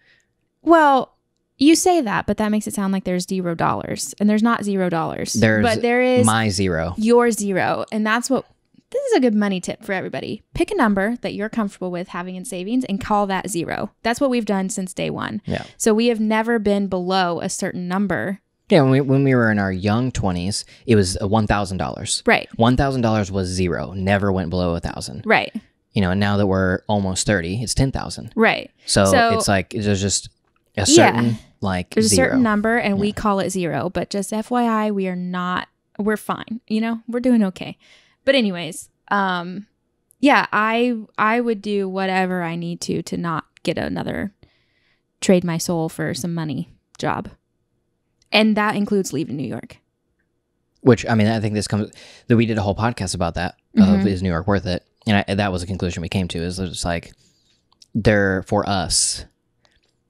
Well, you say that, but that makes it sound like there's $0, and there's not $0. But there is my zero. Your zero, and that's what. This is a good money tip for everybody. Pick a number that you're comfortable with having in savings and call that zero. That's what we've done since day one. Yeah. So we have never been below a certain number. Yeah, when we were in our young 20s, it was $1,000. Right. $1,000 was zero. Never went below 1,000. Right. You know, and now that we're almost 30, it's 10,000. Right. So it's like there's just a certain there's zero. a certain number, and we call it zero. But just FYI, we're fine. You know, we're doing okay. But anyways, I would do whatever I need to not get another trade my soul for some money job. And that includes leaving New York. Which, I mean, I think that we did a whole podcast about that, of is New York worth it? And that was a conclusion we came to, is it's like, for us.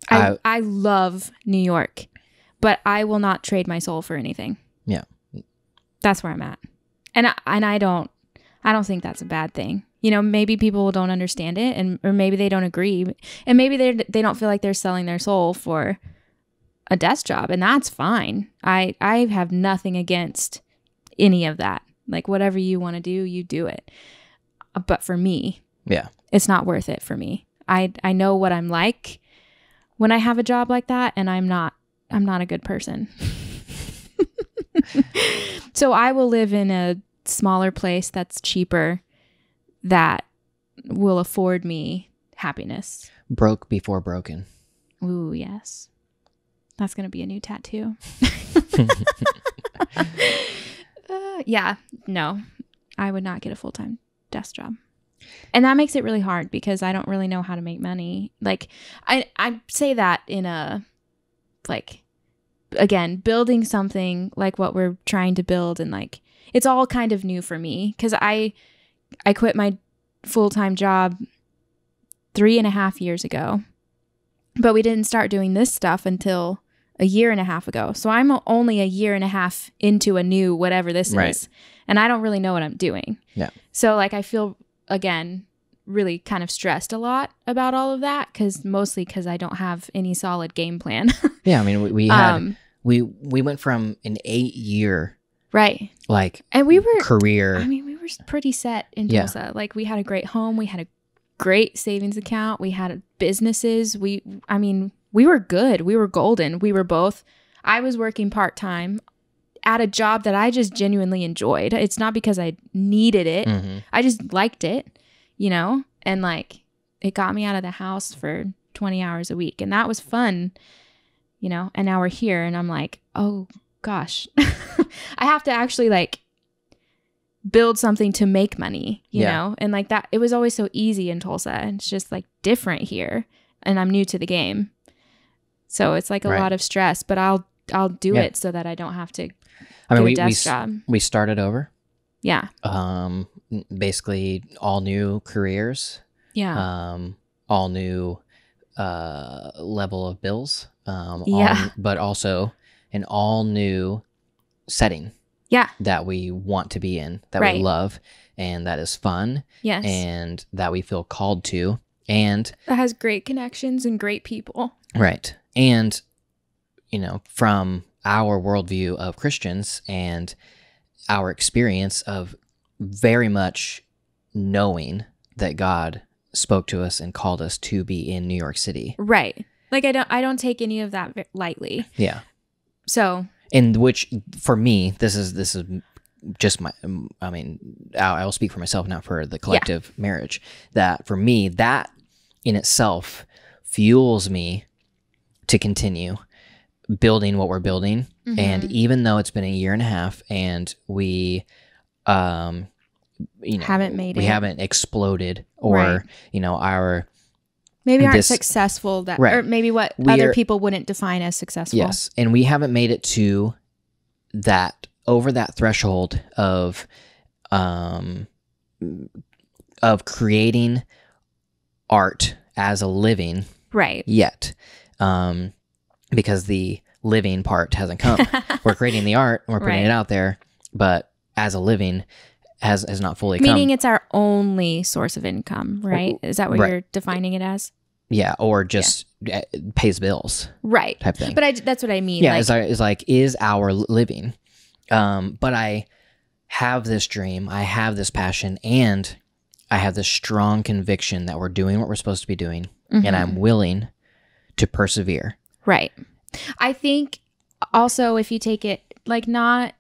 I love New York, but I will not trade my soul for anything. Yeah. That's where I'm at. And I don't think that's a bad thing. You know, maybe people don't understand it, or maybe they don't agree, and maybe they don't feel like they're selling their soul for a desk job, and that's fine. I have nothing against any of that. Like, whatever you want to do, you do it. But for me, it's not worth it for me. I know what I'm like when I have a job like that, and I'm not a good person. So I will live in a smaller place that's cheaper, that will afford me happiness. Broke before broken. Ooh, yes. That's going to be a new tattoo. No, I would not get a full-time desk job. And that makes it really hard because I don't really know how to make money. Like, I say that in a, like, again, building something like what we're trying to build, and like, it's all kind of new for me because I quit my full-time job 3.5 years ago, but we didn't start doing this stuff until a 1.5 years ago. So I'm only 1.5 years into a new whatever this is, and I don't really know what I'm doing. Yeah. So like, I feel, again, really kind of stressed a lot about all of that, mostly because I don't have any solid game plan. Yeah, I mean, we went from an 8-year and we were career. I mean, we were pretty set in Tulsa. Like, we had a great home, we had a great savings account, we had businesses. We were good. We were golden. I was working part-time at a job that I just genuinely enjoyed. It's not because I needed it. Mm-hmm. I just liked it, you know? And like, it got me out of the house for 20 hours a week, and that was fun, you know? And now we're here, and I'm like, oh gosh, I have to actually like build something to make money, you know? And like that, it was always so easy in Tulsa, and it's just like different here, and I'm new to the game. So it's like a lot of stress, but I'll do it so that I don't have to get a desk job. We started over. Yeah. Basically all new careers. Yeah. All new level of bills. But also an all new setting. Yeah. That we want to be in, that we love, and that is fun. Yes. And that we feel called to, and that has great connections and great people. Right. And, you know, from our worldview of Christians and our experience of very much knowing that God spoke to us and called us to be in New York City. Right. Like, I don't take any of that lightly. Yeah. So. And which, for me, this is just I'll speak for myself, not for the collective marriage. That for me, that in itself fuels me to continue building what we're building. Mm-hmm. And even though it's been 1.5 years and we, haven't haven't exploded, or, you know, maybe aren't successful or maybe what other people wouldn't define as successful. Yes. And we haven't made it to over that threshold of creating art as a living Right. yet, because the living part hasn't come. We're creating the art, and we're putting Right. it out there, but as a living has not fully come. Meaning it's our only source of income, right? Is that what Right. you're defining it as? Yeah, or just pays bills, Right. type thing. But that's what I mean. Yeah, like, is our living. But I have this dream, I have this passion, and I have this strong conviction that we're doing what we're supposed to be doing, and I'm willing to persevere. Right. I think also if you take it like not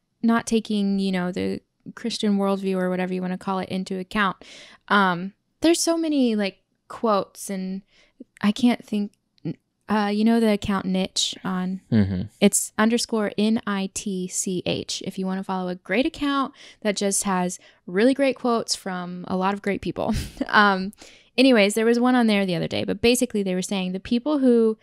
taking, the Christian worldview or whatever you want to call it into account, there's so many like quotes, and I can't think, the account niche on it's _NITCH if you want to follow a great account that just has really great quotes from a lot of great people. Anyways, there was one on there the other day, but basically they were saying the people who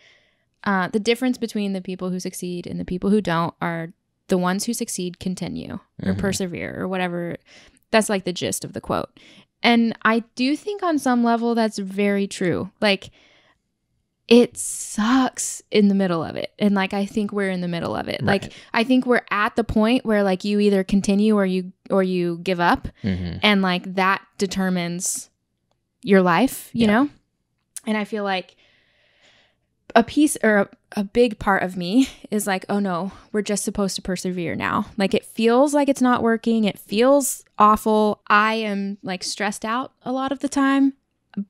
the difference between the people who succeed and the people who don't are the ones who succeed continue or persevere or whatever. That's like the gist of the quote. And I do think on some level that's very true. Like, it sucks in the middle of it. And like, I think we're in the middle of it. Right. Like, I think we're at the point where like you either continue or you give up. And like that determines your life, you know? And I feel like a piece or a big part of me is like, oh no, we're just supposed to persevere now. Like, it feels like it's not working. It feels awful. I am like stressed out a lot of the time,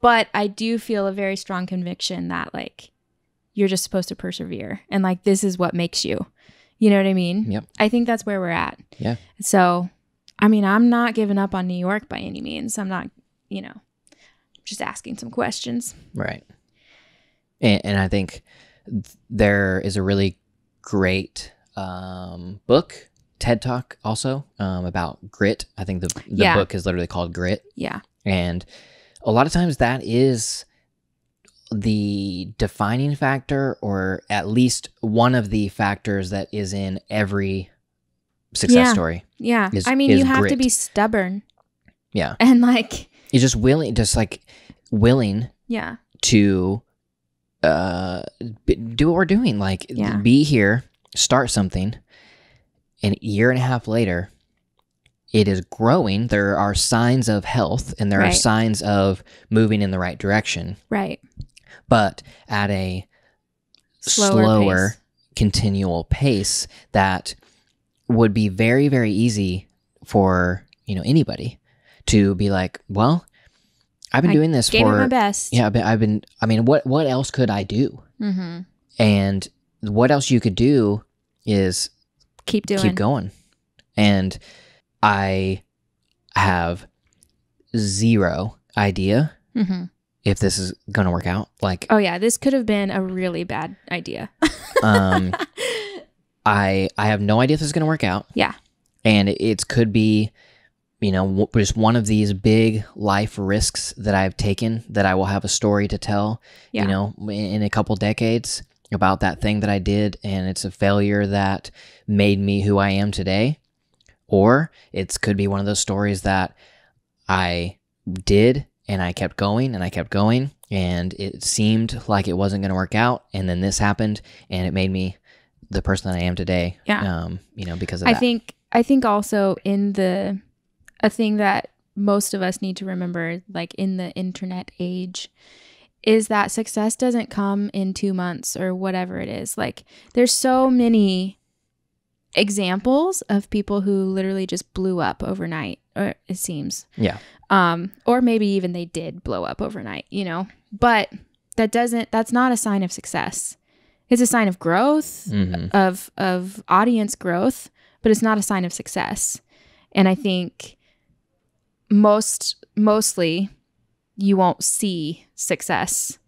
but I do feel a very strong conviction that like, you're just supposed to persevere. And like, this is what makes you, you know what I mean? Yep. I think that's where we're at. Yeah. So, I mean, I'm not giving up on New York by any means. I'm not, just asking some questions. Right. And I think there is a really great book, TED Talk also, about grit. I think the book is literally called Grit. Yeah. And a lot of times that is the defining factor, or at least one of the factors that is in every success story. Yeah. Is, I mean, is you have grit. to be stubborn. Yeah. And like, you're just willing yeah. to do what we're doing. Like, be here, start something, and a year and a half later, it is growing. There are signs of health, and there are signs of moving in the right direction. Right. But at a slower continual pace that would be very, very easy for, anybody to be like, well, I've been doing this gave it my best. Yeah, what else could I do? And what else you could do is keep going. And I have zero idea if this is going to work out. Like, oh yeah, this could have been a really bad idea. I have no idea if this is going to work out. Yeah. And it could be, just one of these big life risks that I've taken that I will have a story to tell, in a couple decades about that thing that I did. And it's a failure that made me who I am today. Or it could be one of those stories that I did and I kept going and I kept going, and it seemed like it wasn't going to work out. And then this happened and it made me the person that I am today. Yeah. Because of that. I think also a thing that most of us need to remember, like in the internet age, is that success doesn't come in 2 months or whatever it is. Like, there's so many examples of people who literally just blew up overnight, or it seems. Yeah. Or maybe even they did blow up overnight, but that's not a sign of success. It's a sign of growth, of audience growth, but it's not a sign of success. And I think mostly you won't see success.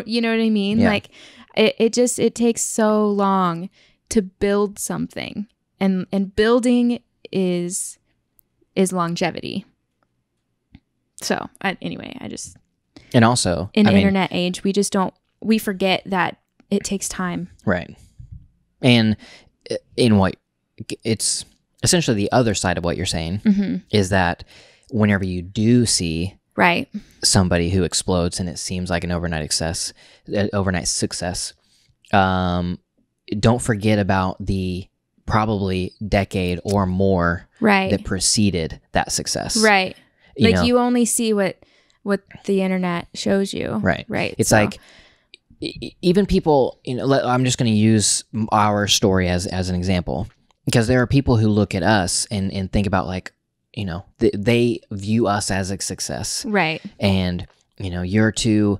You know what I mean? Yeah. Like, it takes so long to build something, and building is longevity. So anyway, and also in the internet age, we forget that it takes time. Right. And in what it's essentially the other side of what you're saying is that whenever you do see Right. somebody who explodes and it seems like an overnight success. Don't forget about the probably decade or more Right. that preceded that success. Right. You Like know? you only see what the internet shows you. Right. Right. It's like even people, I'm just going to use our story as an example, because there are people who look at us and think about like, they view us as a success. Right. And, you're to,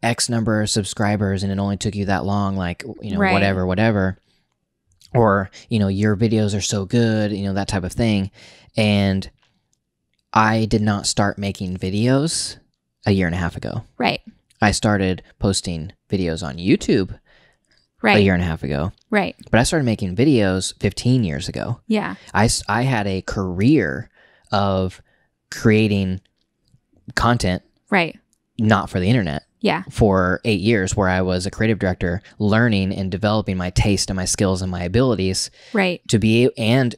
X number of subscribers and it only took you that long, like, Right. whatever. Or, your videos are so good, that type of thing. And I did not start making videos a year and a half ago. Right. I started posting videos on YouTube Right. a year and a half ago. Right. But I started making videos 15 years ago. Yeah. I had a career of creating content, Right. not for the internet, Yeah. for 8 years, where I was a creative director, learning and developing my taste and my skills and my abilities Right. to be, and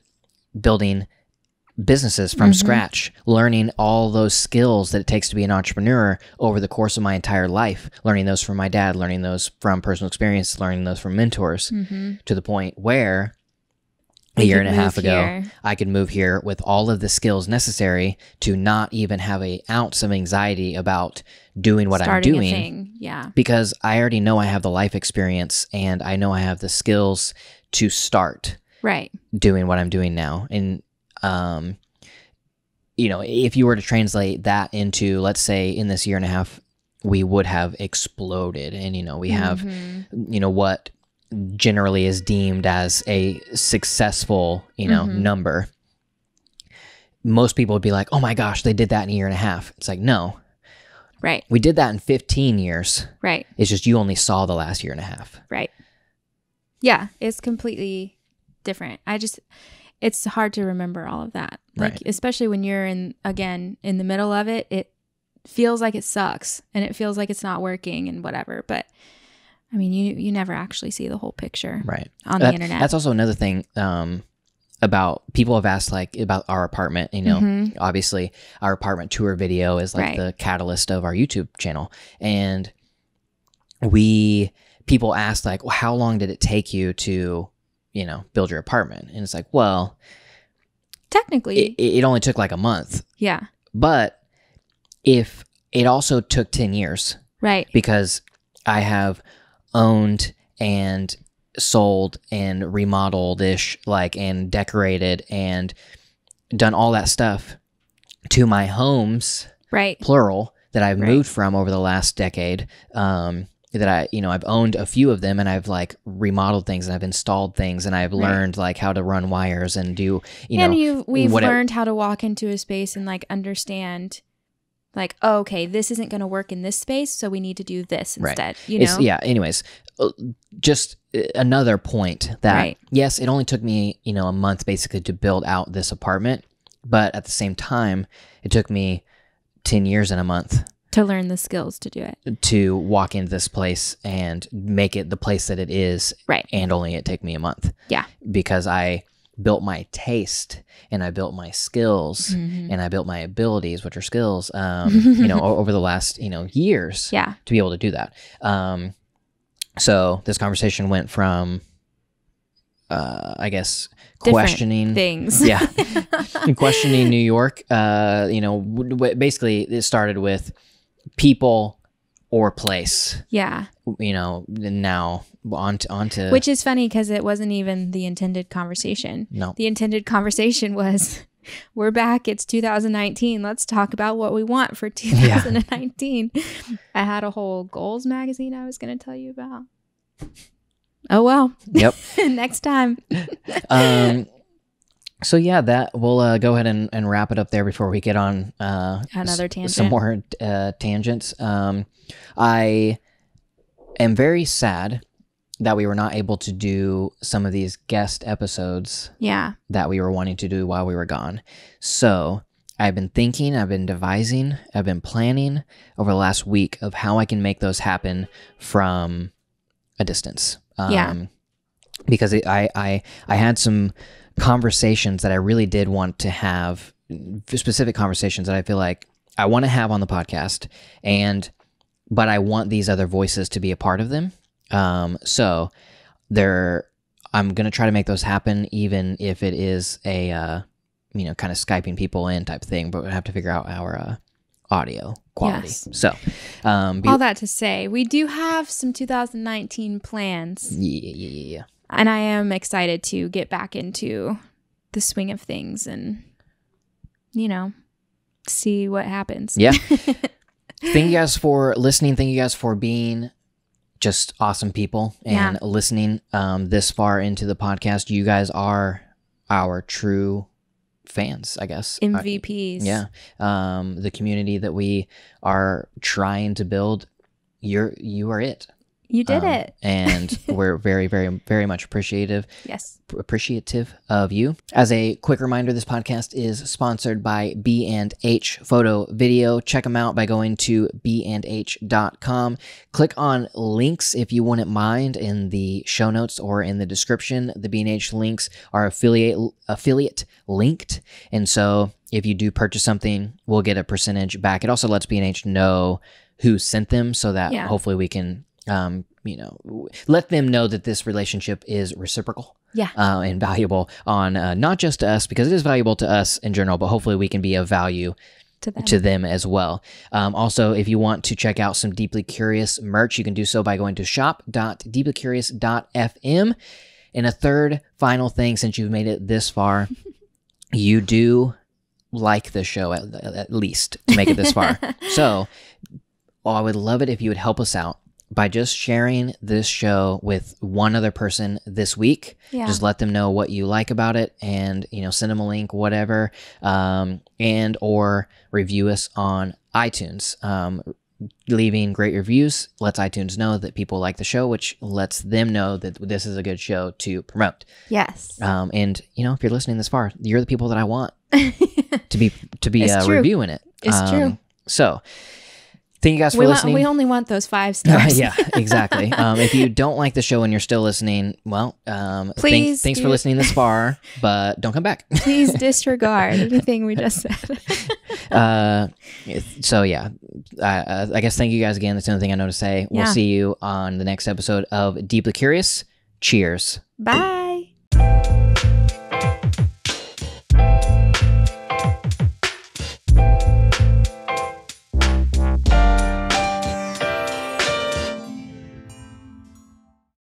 building businesses from scratch, learning all those skills that it takes to be an entrepreneur over the course of my entire life, learning those from my dad, learning those from personal experience, learning those from mentors, to the point where a year and a half ago, I could move here with all of the skills necessary to not even have an ounce of anxiety about doing what Starting I'm doing. A thing. Yeah. Because I already know I have the life experience and I know I have the skills to start Right. doing what I'm doing now. And, if you were to translate that into, let's say in this year and a half, we would have exploded. And, we have, what generally is deemed as a successful, number. Most people would be like, oh my gosh, they did that in a year and a half. It's like, no. Right. We did that in 15 years. Right. It's just you only saw the last year and a half. Right. Yeah. It's completely different. It's hard to remember all of that. Like, Right. especially when you're in the middle of it, it feels like it sucks and it feels like it's not working and whatever. But I mean, you never actually see the whole picture Right. on the internet. That's also another thing, about people have asked like about our apartment, obviously our apartment tour video is like Right. the catalyst of our YouTube channel. And people asked like, well, how long did it take you to, build your apartment? And it's like, well, Technically. it only took like a month, Yeah. but if it also took 10 years, Right. because I have owned and sold and remodeled-ish, and decorated and done all that stuff to my homes, Right. plural, that I've Right. moved from over the last decade. That I've owned a few of them, and I've like remodeled things and I've installed things and I've learned like how to run wires and do, we've learned how to walk into a space and like understand like, oh, okay, this isn't going to work in this space, so we need to do this instead. Yeah. Anyways, just another point that Right. yes, it only took me a month basically to build out this apartment, but at the same time, it took me 10 years and a month to learn the skills to do it, to walk into this place and make it the place that it is. Right. And only it took me a month. Yeah. Because I built my taste and I built my skills and I built my abilities, which are skills, over the last, years, Yeah. to be able to do that. So this conversation went from, I guess, Different questioning things. Yeah. Questioning New York. Basically it started with people or place, Yeah. and now on to Which is funny because it wasn't even the intended conversation. No. The intended conversation was, we're back. It's 2019. Let's talk about what we want for 2019. I had a whole goals magazine I was going to tell you about. Oh, well. Yep. Next time. So yeah, that we'll go ahead and wrap it up there before we get on Another tangent. some more tangents. I am very sad that we were not able to do some of these guest episodes Yeah. that we were wanting to do while we were gone. So I've been thinking, I've been devising, I've been planning over the last week of how I can make those happen from a distance. Because I had some conversations that I really did want to have, specific conversations that I feel like I want to have on the podcast, but I want these other voices to be a part of them. So I'm going to try to make those happen, even if it is a, kind of Skyping people in type thing, but we have to figure out our audio quality. Yes. So, all that to say, we do have some 2019 plans. Yeah. And I am excited to get back into the swing of things and, see what happens. Yeah. Thank you guys for listening. Thank you guys for being just awesome people and listening this far into the podcast. You guys are our true fans, I guess. MVPs. Yeah. The community that we are trying to build, you are it. You did it. And we're very, very, very much appreciative of you. As a quick reminder, this podcast is sponsored by B&H Photo Video. Check them out by going to bandh.com. Click on links if you wouldn't mind in the show notes or in the description. The B&H links are affiliate linked. And so if you do purchase something, we'll get a percentage back. It also lets B&H know who sent them so that hopefully we can let them know that this relationship is reciprocal and valuable on not just to us, because it is valuable to us in general, but hopefully we can be of value to them as well. Also, if you want to check out some Deeply Curious merch, you can do so by going to shop.deeplycurious.fm. And a third final thing, since you've made it this far, you do like the show at least to make it this far. So I would love it if you would help us out by just sharing this show with one other person this week. Just let them know what you like about it and, send them a link, whatever, and or review us on iTunes. Leaving great reviews lets iTunes know that people like the show, which lets them know that this is a good show to promote. Yes. And, if you're listening this far, you're the people that I want to be reviewing it. It's true. So thank you guys for listening. We only want those 5 stars. Yeah, exactly. If you don't like the show and you're still listening, well, please thanks for listening this far, but don't come back. Please disregard anything we just said. So yeah, I guess thank you guys again. That's the only thing I know to say. We'll see you on the next episode of Deeply Curious. Cheers. Bye.